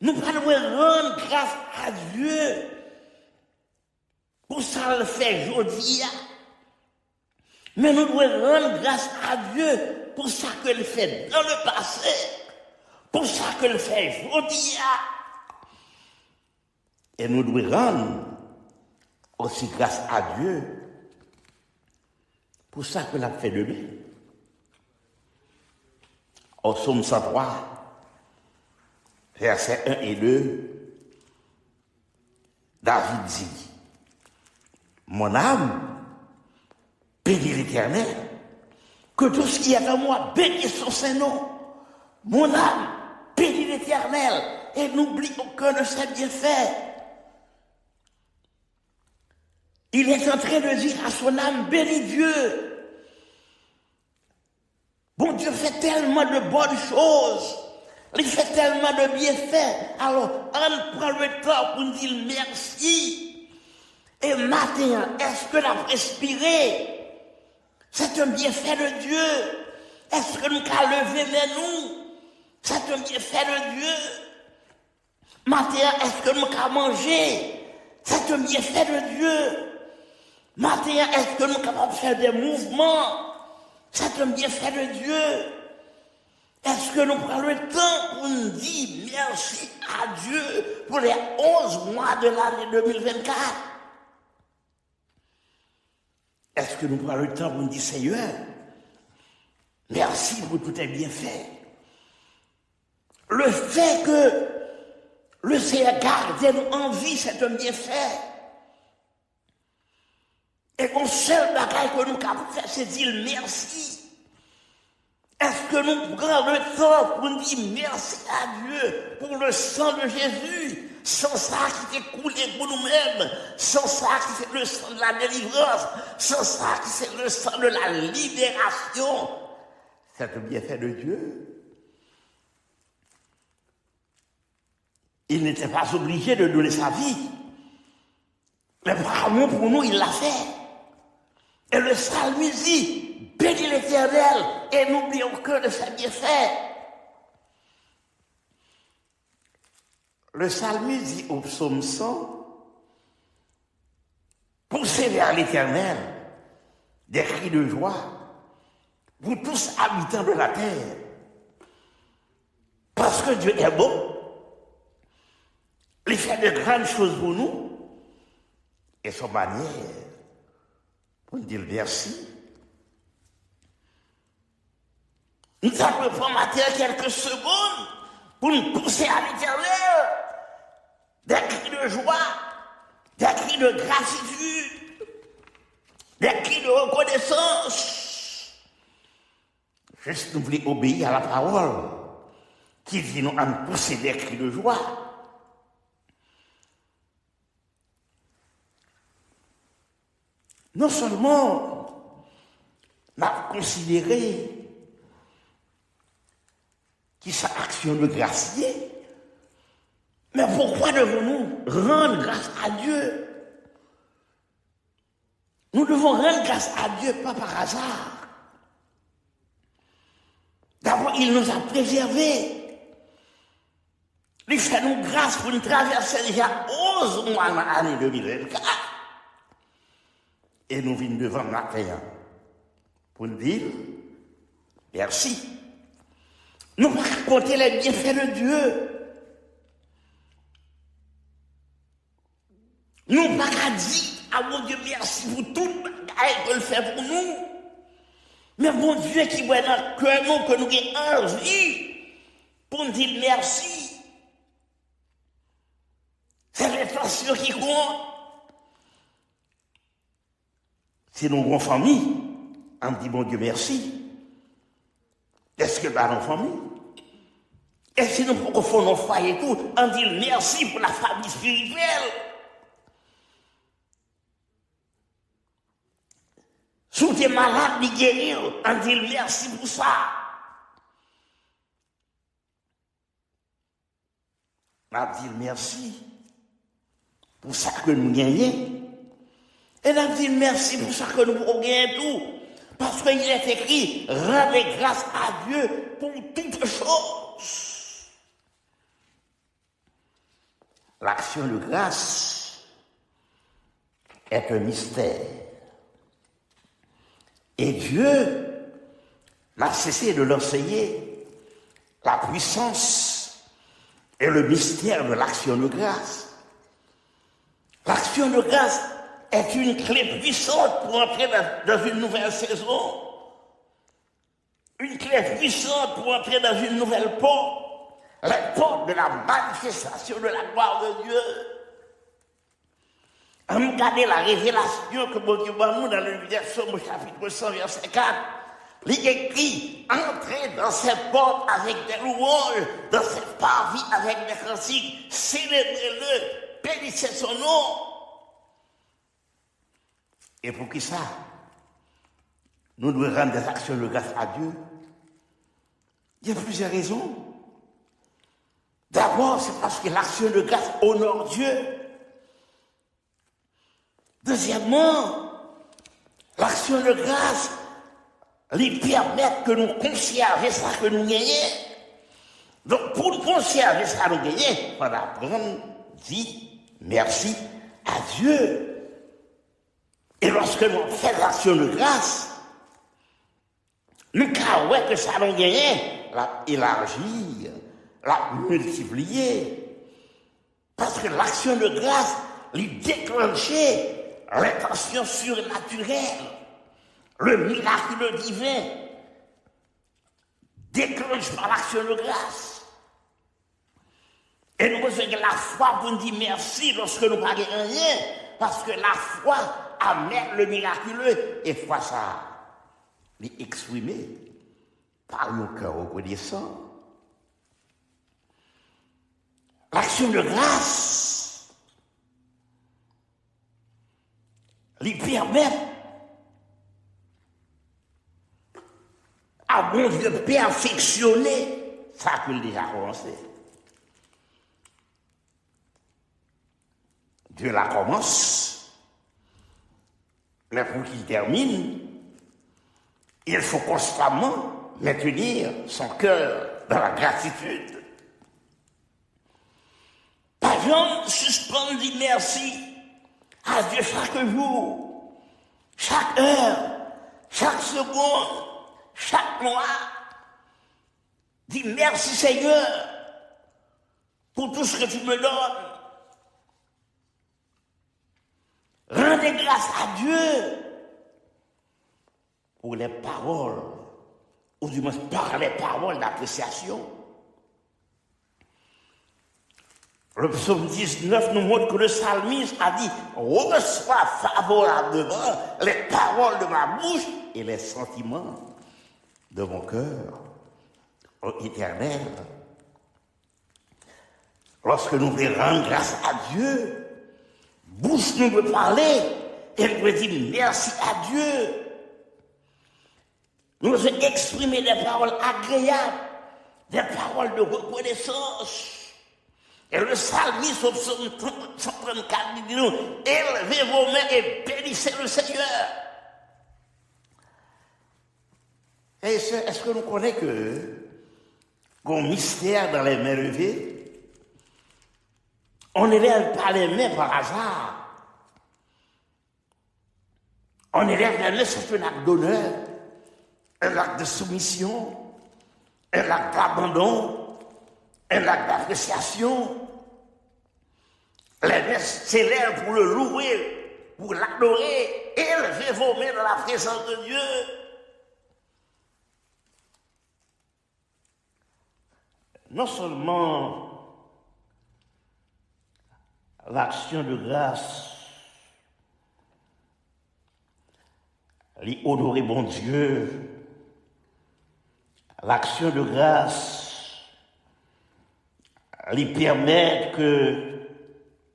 Nous devons rendre grâce à Dieu pour ça le fait aujourd'hui. Mais nous devons rendre grâce à Dieu pour ça que le fait dans le passé, pour ça que le fait aujourd'hui. Et nous devons rendre aussi grâce à Dieu pour ça que l'a fait demain. Au psaume 103, versets 1 et 2, David dit, mon âme bénit l'Éternel, que tout ce qui est en moi bénisse son Saint-Nom. Mon âme bénit l'Éternel et n'oublie aucun de ses bienfaits. Il est en train de dire à son âme, bénis Dieu. Bon Dieu fait tellement de bonnes choses, il fait tellement de bienfaits. Alors, on prend le temps pour nous dire merci. Et maintenant, est-ce que la respirer, c'est un bienfait de Dieu? Est-ce que nous avons levé les nous? C'est un bienfait de Dieu. Maintenant, est-ce que nous avons mangé? C'est un bienfait de Dieu. Maintenant, est-ce que nous sommes capables de faire des mouvements? C'est un bienfait de Dieu. Est-ce que nous prenons le temps pour nous dire merci à Dieu pour les 11 mois de l'année 2024? Est-ce que nous prenons le temps pour nous dire Seigneur, merci pour tous tes bienfaits? Le fait que le Seigneur garde nous en vie, c'est un bienfait. Et mon seul bagage que nous avons fait, c'est dire merci. Est-ce que nous prenons le temps pour nous dire merci à Dieu pour le sang de Jésus, sans ça qui s'est coulé pour nous-mêmes, sans ça qui c'est le sang de la délivrance, sans ça qui c'est le sang de la libération? C'est un bienfait de Dieu. Il n'était pas obligé de donner sa vie. Mais par amour pour nous, il l'a fait. Et le psalmiste dit, bénis l'Éternel et n'oublie aucun de ses bienfaits. Le psalmiste dit au psaume 100, poussez vers l'Éternel des cris de joie, vous tous habitants de la terre, parce que Dieu est bon, il fait de grandes choses pour nous, et son manière pour nous dire merci. Nous allons prendre quelques secondes pour nous pousser à l'Éternel des cris de joie, des cris de gratitude, des cris de reconnaissance. Juste nous voulons obéir à la parole qui dit nous à nous pousser des cris de joie. Non seulement nous avons considéré qui sa action de gracier, mais pourquoi devons-nous rendre grâce à Dieu? Nous devons rendre grâce à Dieu pas par hasard. D'abord, il nous a préservés. Il fait nous grâce pour nous traverser déjà 11 mois dans l'année 2024. Et nous venons devant matin pour nous dire merci. Nous ne pouvons pas compter les bienfaits de Dieu. Nous ne pouvons pas dire à mon Dieu merci pour tout ce qu'il fait pour nous. Mais mon Dieu qui voit dans le cœur nous que nous avons envie pour nous dire merci. C'est l'intention qui compte. Si nous avons une famille, on dit bon Dieu merci. Est-ce que nous avons une famille? Et si nous faisons nos foyers et tout, on dit merci pour la famille spirituelle. Si tu es malade, tu guérir, on dit merci pour ça. On dit merci pour ça que nous gagnons. Et on dit merci pour ça que nous gagnons tout. Parce qu'il est écrit, rendez grâce à Dieu pour toutes choses. L'action de grâce est un mystère. Et Dieu n'a cessé de l'enseigner la puissance et le mystère de l'action de grâce. L'action de grâce est une clé puissante pour entrer dans une nouvelle saison. Une clé puissante pour entrer dans une nouvelle porte. La porte de la manifestation de la gloire de Dieu. Regardez la révélation que mon Dieu m'a nous dans le Psaume chapitre 100, verset 4. Il écrit, entrez dans cette porte avec des louanges, dans cette parvis avec des cantiques, célébrez-le, bénissez son nom. Et pour qui ça? Nous devons rendre des actions de grâce à Dieu. Il y a plusieurs raisons. D'abord, c'est parce que l'action de grâce honore Dieu. Deuxièmement, l'action de grâce lui permet que nous conservions ça que nous gagnons. Donc, pour nous conserver ça que nous gagnons, il faut apprendre, dire merci à Dieu. Et lorsque nous faisons l'action de grâce, nous croyons que ça nous gagne, la élargir, la multiplier. Parce que l'action de grâce lui déclenchait l'intention surnaturelle, le miracle divin, déclenche par l'action de grâce. Et nous recevons la foi pour nous dire merci lorsque nous ne parlons rien, parce que la foi amène le miraculeux, et foi ça, l'exprimer par nos cœurs reconnaissants. L'action de grâce lui permet à mon Dieu de perfectionner ça qu'il a déjà commencé. Dieu la commence, mais pour qu'il termine, il faut constamment maintenir son cœur dans la gratitude. Par exemple, suspendre dit merci à Dieu chaque jour, chaque heure, chaque seconde, chaque mois. Dis merci Seigneur pour tout ce que tu me donnes. Rendez grâce à Dieu pour les paroles, ou du moins par les paroles d'appréciation. Le psaume 19 nous montre que le psalmiste a dit « Reçois favorablement les paroles de ma bouche et les sentiments de mon cœur, ô Éternel. » Lorsque nous voulons rendre grâce à Dieu, bouche nous veut parler, et nous veut dire merci à Dieu. Nous devons exprimer des paroles agréables, des paroles de reconnaissance. Et le psalmiste au psaume 134 dit nous, élevez vos mains et bénissez le Seigneur. Et est-ce que nous connaissons qu'on mystère dans les mains levées? On n'élève pas les mains par hasard. On élève les mains, c'est un acte d'honneur, un acte de soumission, un acte d'abandon, un acte d'appréciation. Les mains s'élèvent pour le louer, pour l'adorer. Élevez vos mains dans la présence de Dieu. Non seulement l'action de grâce, lui honorer bon Dieu, l'action de grâce lui permettre que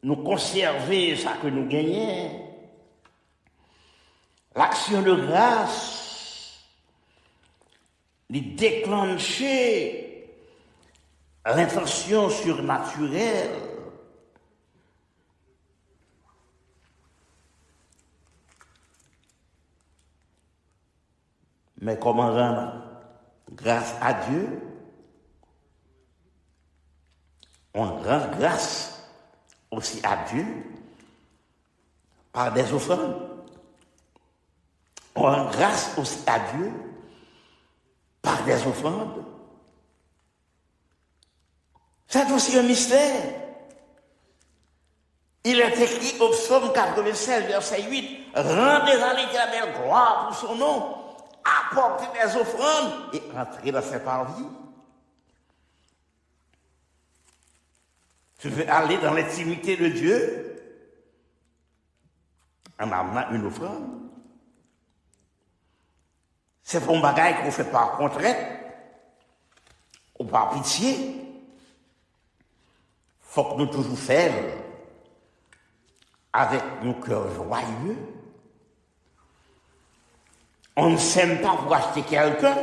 nous conserver ça que nous gagnons. L'action de grâce lui déclencher l'intention surnaturelle. Mais comment rendre grâce à Dieu? On rend grâce aussi à Dieu par des offrandes. On rend grâce aussi à Dieu par des offrandes. C'est aussi un mystère. Il est écrit au psaume 96, verset 8, « Rendez à l'Éternel gloire pour son nom, apportez des offrandes et entrez dans ses parvis. » Tu veux aller dans l'intimité de Dieu en amenant une offrande. C'est pour un bagage qu'on ne fait pas contrainte ou par pitié. Il faut que nous toujours fassions avec nos cœurs joyeux. On ne s'aime pas pour acheter quelqu'un,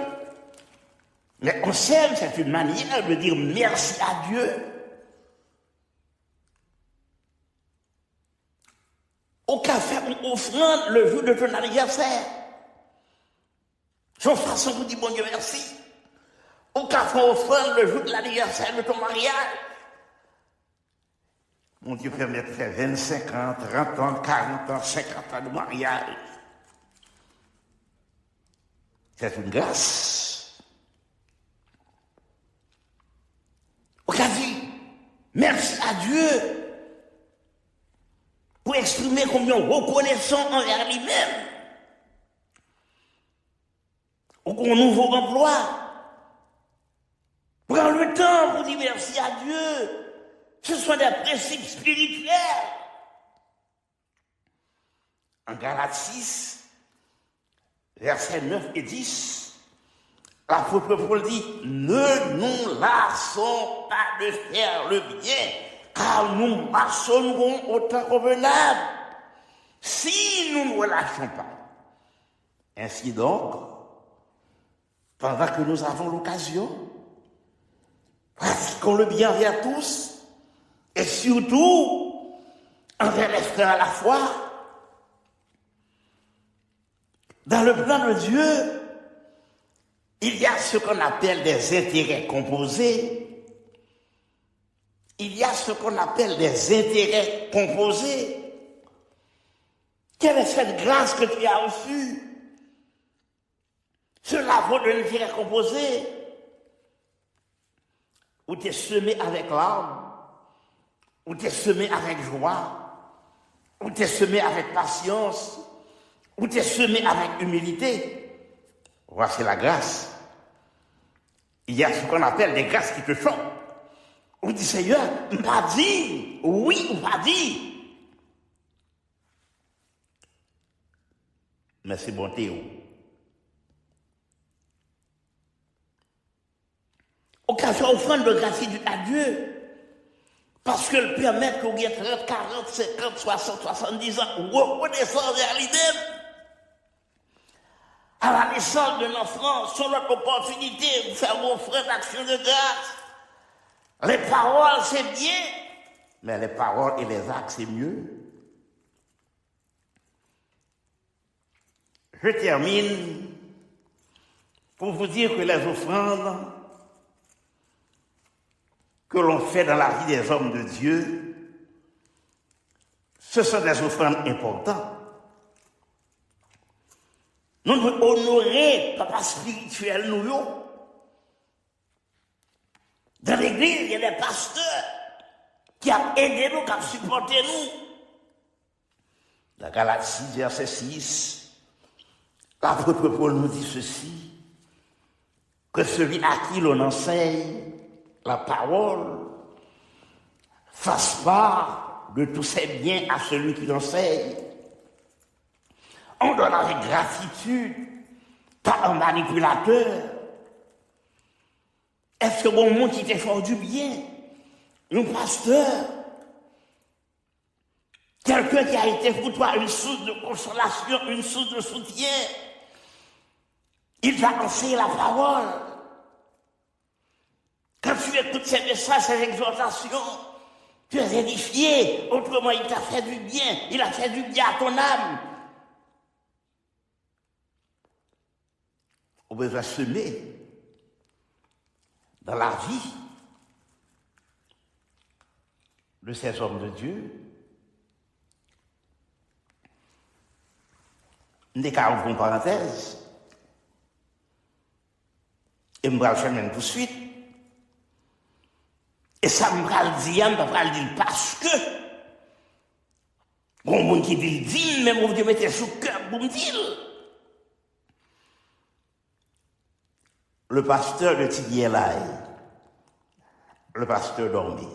mais on s'aime, c'est une manière de dire merci à Dieu. Aucun faire une offrande le jour de ton anniversaire. C'est une façon pour dire bon Dieu merci. Aucun faire une offrande le jour de l'anniversaire de ton mariage. Mon Dieu permet de faire 25 ans, 30 ans, 40 ans, 50 ans de mariage. C'est une grâce. Aucun dit merci à Dieu. Pour exprimer combien reconnaissant envers lui-même. Ou qu'on nouveau emploi. Prends le temps pour dire merci à Dieu. Ce sont des principes spirituels. En Galates 6, versets 9 et 10, l'apôtre Paul dit, ne nous lassons pas de faire le bien, car nous marcherons au temps convenable, si nous ne relâchons pas. Ainsi donc, pendant que nous avons l'occasion, pratiquons le bien envers tous, et surtout envers les frères à la foi. Dans le plan de Dieu, il y a ce qu'on appelle des intérêts composés. Il y a ce qu'on appelle des intérêts composés. Quelle est cette grâce que tu as reçue? Cela vaut de l'intérêt composé. Ou tu es semé avec larmes, ou tu es semé avec joie, ou tu es semé avec patience, ou tu es semé avec humilité. Voici la grâce. Il y a ce qu'on appelle des grâces qui te chantent. On dit, Seigneur, pas dit, oui ou pas dit. Mais c'est bon Théo. Occasion offrande de gratitude à Dieu. Parce que le permet qu'on ait 30, 40, 50, 60, 70 ans, reconnaissant vers lui-même. À la naissance de l'enfant, sur notre opportunité de faire une offrande d'action de grâce. Les paroles, c'est bien, mais les paroles et les actes, c'est mieux. Je termine pour vous dire que les offrandes que l'on fait dans la vie des hommes de Dieu, ce sont des offrandes importantes. Nous devons honorer papa spirituel nous. Dans l'église, il y a des pasteurs qui ont aidé nous, qui ont supporté nous. La Galates 6, verset 6, l'apôtre Paul nous dit ceci, que celui à qui l'on enseigne la parole fasse part de tous ses biens à celui qui l'enseigne. On donne avec gratitude, pas un manipulateur. Est-ce que bon monde qui t'est fort du bien? Un pasteur? Quelqu'un qui a été pour toi une source de consolation, une source de soutien? Il t'a enseigné la parole. Quand tu écoutes ces messages, ces exhortations, tu es édifié. Autrement, il t'a fait du bien. Il a fait du bien à ton âme. On besoin semer dans la vie de ces hommes de Dieu. N'est qu'à ouvrir une parenthèse. Et je vais le faire même tout de suite. Et ça me va le dire, je vais le dire parce que il y a un monde qui dit digne, mais mon Dieu mettez sous cœur pour me dire. Le pasteur de Tidielaï, le pasteur Dormi,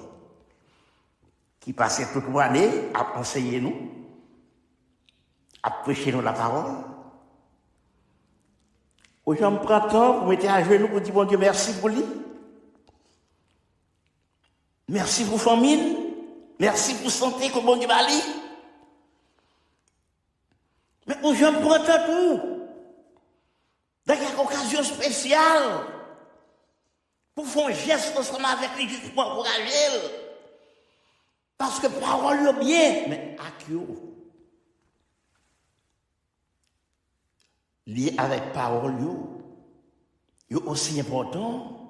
qui passait toute l'année à enseigner nous, à prêcher nous la parole. Aujourd'hui, je prends temps pour mettre à genoux pour dire, bon Dieu, merci pour lui. Merci pour famille. Merci pour santé que bon Dieu m'a dit. Mais aujourd'hui, je prends temps tout. Dans une occasion spéciale, pour faire un geste ensemble avec lui, juste pour encourager. Parce que parole est bien, mais à qui lié avec parole, est aussi important.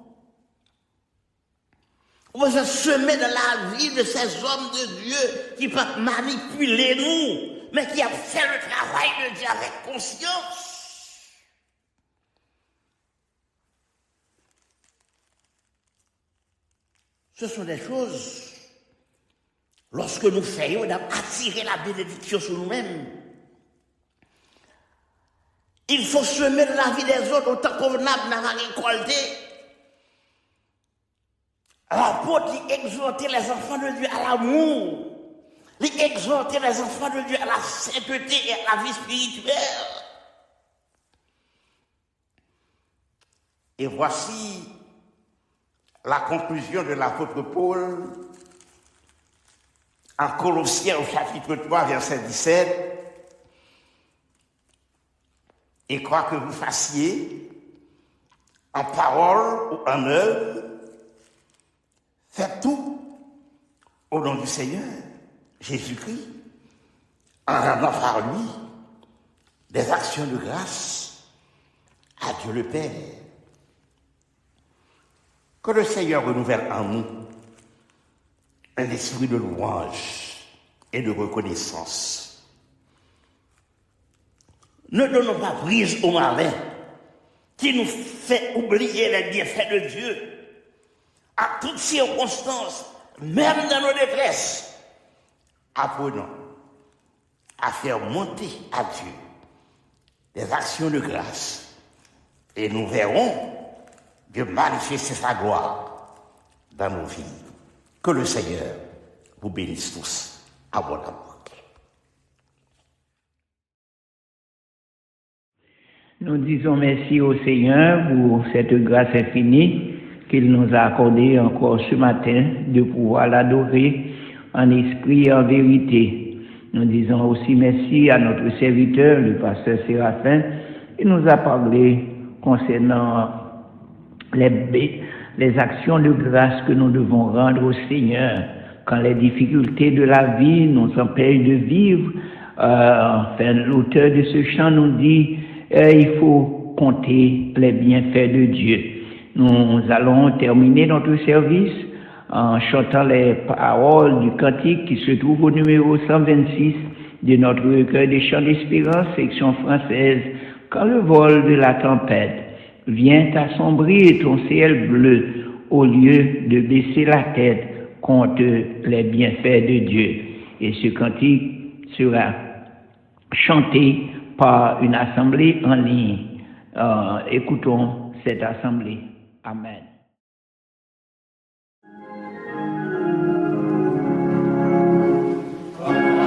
On va se semer dans la vie de ces hommes de Dieu qui peuvent manipuler nous, mais qui a fait le travail de Dieu avec conscience. Ce sont des choses, lorsque nous faisons, d'attirer la bénédiction sur nous-mêmes. Il faut semer dans la vie des autres autant convenable n'a pas récolté. L'apôtre dit exhorter les enfants de Dieu à l'amour, dit exhorter les enfants de Dieu à la sainteté et à la vie spirituelle. Et voici la conclusion de l'apôtre Paul en Colossiens au chapitre 3, verset 17. Et quoi que vous fassiez, en parole ou en œuvre, faites tout au nom du Seigneur, Jésus-Christ, en rendant par lui des actions de grâce à Dieu le Père. Que le Seigneur renouvelle en nous un esprit de louange et de reconnaissance. Ne donnons pas prise au malin qui nous fait oublier les bienfaits de Dieu. À toutes circonstances, même dans nos détresses, apprenons à faire monter à Dieu des actions de grâce. Et nous verrons Dieu manifester sa gloire dans nos vies. Que le Seigneur vous bénisse tous abondamment. Nous disons merci au Seigneur pour cette grâce infinie qu'il nous a accordée encore ce matin de pouvoir l'adorer en esprit et en vérité. Nous disons aussi merci à notre serviteur, le pasteur Séraphin, qui nous a parlé concernant les actions de grâce que nous devons rendre au Seigneur quand les difficultés de la vie nous empêchent de vivre. L'auteur de ce chant nous dit il faut compter les bienfaits de Dieu. Nous allons terminer notre service en chantant les paroles du cantique qui se trouve au numéro 126 de notre recueil des chants d'espérance, section française. Quand le vol de la tempête vient assombrir ton ciel bleu, au lieu de baisser la tête, compte les bienfaits de Dieu. Et ce cantique sera chanté par une assemblée en ligne. Écoutons cette assemblée. Amen. Amen.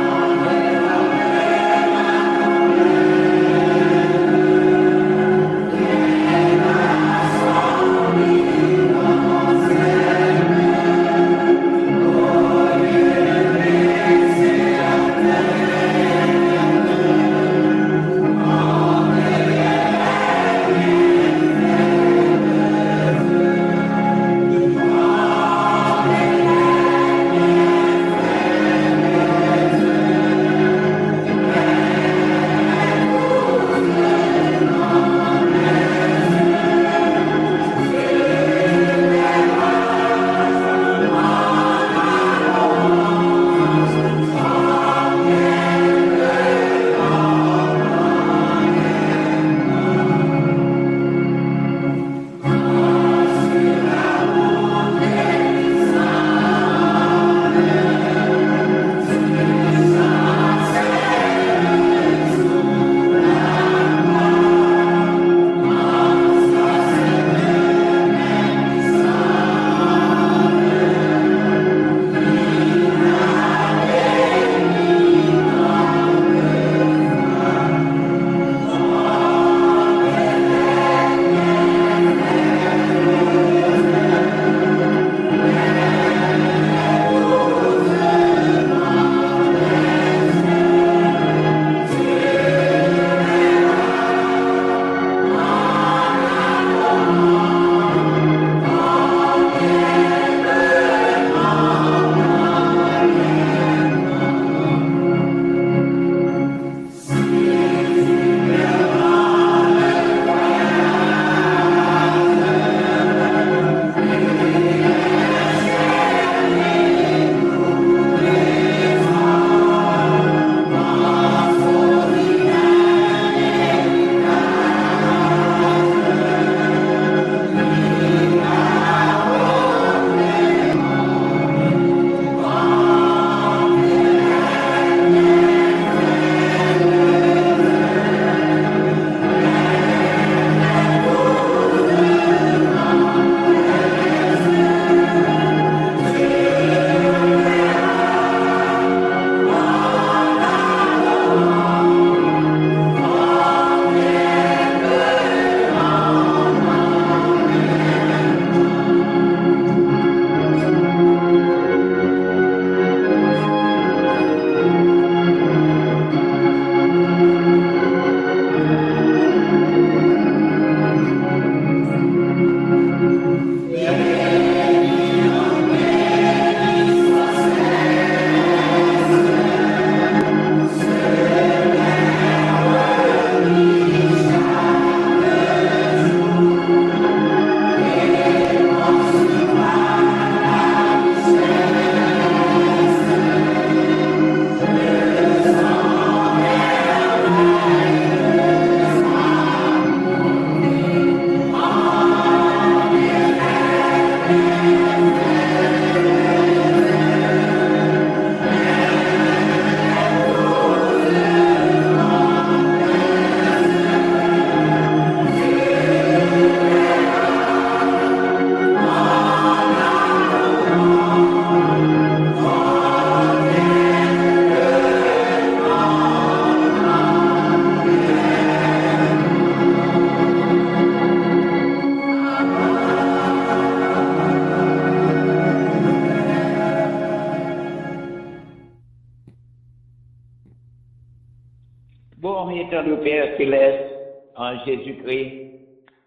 Bon, éternel Père céleste, en Jésus-Christ,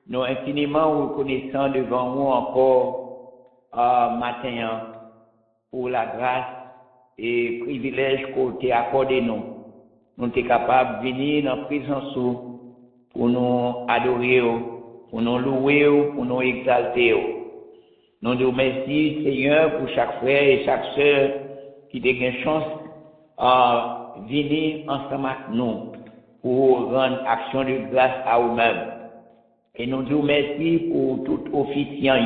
nous infiniment reconnaissants devant vous encore matin pour la grâce et privilège qu'on t'a accordé nous. Nous sommes capables de venir dans la présence pour nous adorer, pour nous louer, pour nous exalter. Nous nous remercions, Seigneur, pour chaque frère et chaque sœur qui a une chance à venir ensemble avec nous pour rendre action de grâce à eux-mêmes. Et nous nous remercions pour tout officiant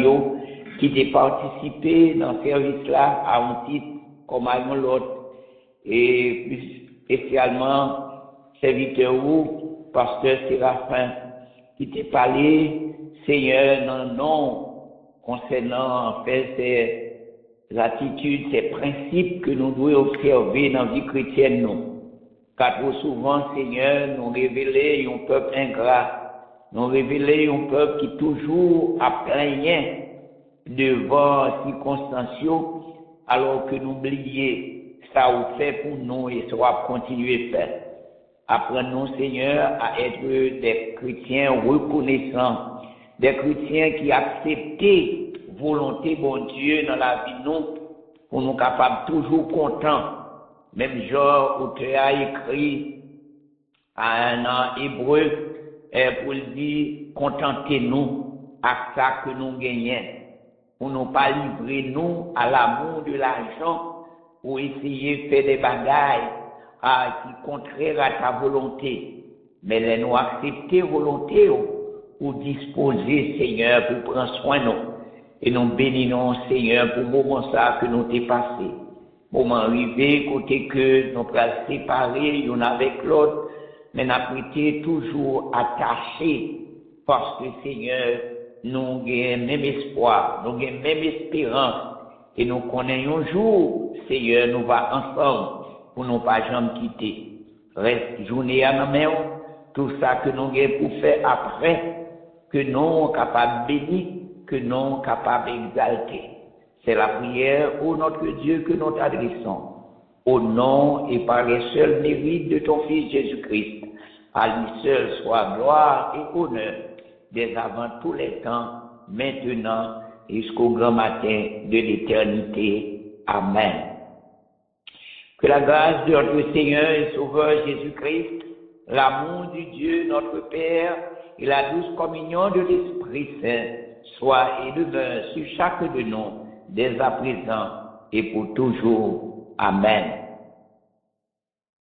qui a participé dans ce service-là à un titre comme à l'autre. Et plus spécialement, serviteur ou pasteur Séraphin, qui t'a parlé, Seigneur, dans le nom concernant en fait ces attitudes, ces principes que nous devons observer dans la vie chrétienne, nous. Car trop souvent, Seigneur, nous révélons un peuple ingrat, nous révélons un peuple qui toujours a plaigné devant circonstances, alors que nous oublions ça ou fait pour nous et ça va continuer à faire. Apprenons, Seigneur, à être des chrétiens reconnaissants, des chrétiens qui acceptent volonté bon Dieu dans la vie nous, pour nous capables toujours contents. Même genre, auteur a écrit à un hébreu pour dire contentez-nous à ça que nous gagnons, pour ne pas livrer nous à l'amour de l'argent, pour essayer de faire des bagailles qui contraires à ta volonté. Mais les nous accepter volonté pour disposer, Seigneur, pour prendre soin de nous. Et nous bénissons, Seigneur, pour le moment ça que nous t'ai passé. Moment arrivé, côté que nous sommes séparés l'un avec l'autre, mais nous avons été toujours attachés parce que, Seigneur, nous avons le même espoir, nous avons la même espérance. Et nous connaissons un jour, Seigneur, nous va ensemble pour ne pas jamais quitter. Reste journée à la main, tout ça que nous avons pour faire après, que nous sommes capables de bénir, que nous sommes capables d'exalter. C'est la prière, ô notre Dieu, que nous t'adressons. Au nom et par les seuls mérites de ton Fils Jésus-Christ, à lui seul soit gloire et honneur, dès avant tous les temps, maintenant, jusqu'au grand matin de l'éternité. Amen. Que la grâce de notre Seigneur et Sauveur Jésus-Christ, l'amour du Dieu notre Père et la douce communion de l'Esprit Saint soient et demeurent sur chacun de nous, dès à présent et pour toujours. Amen.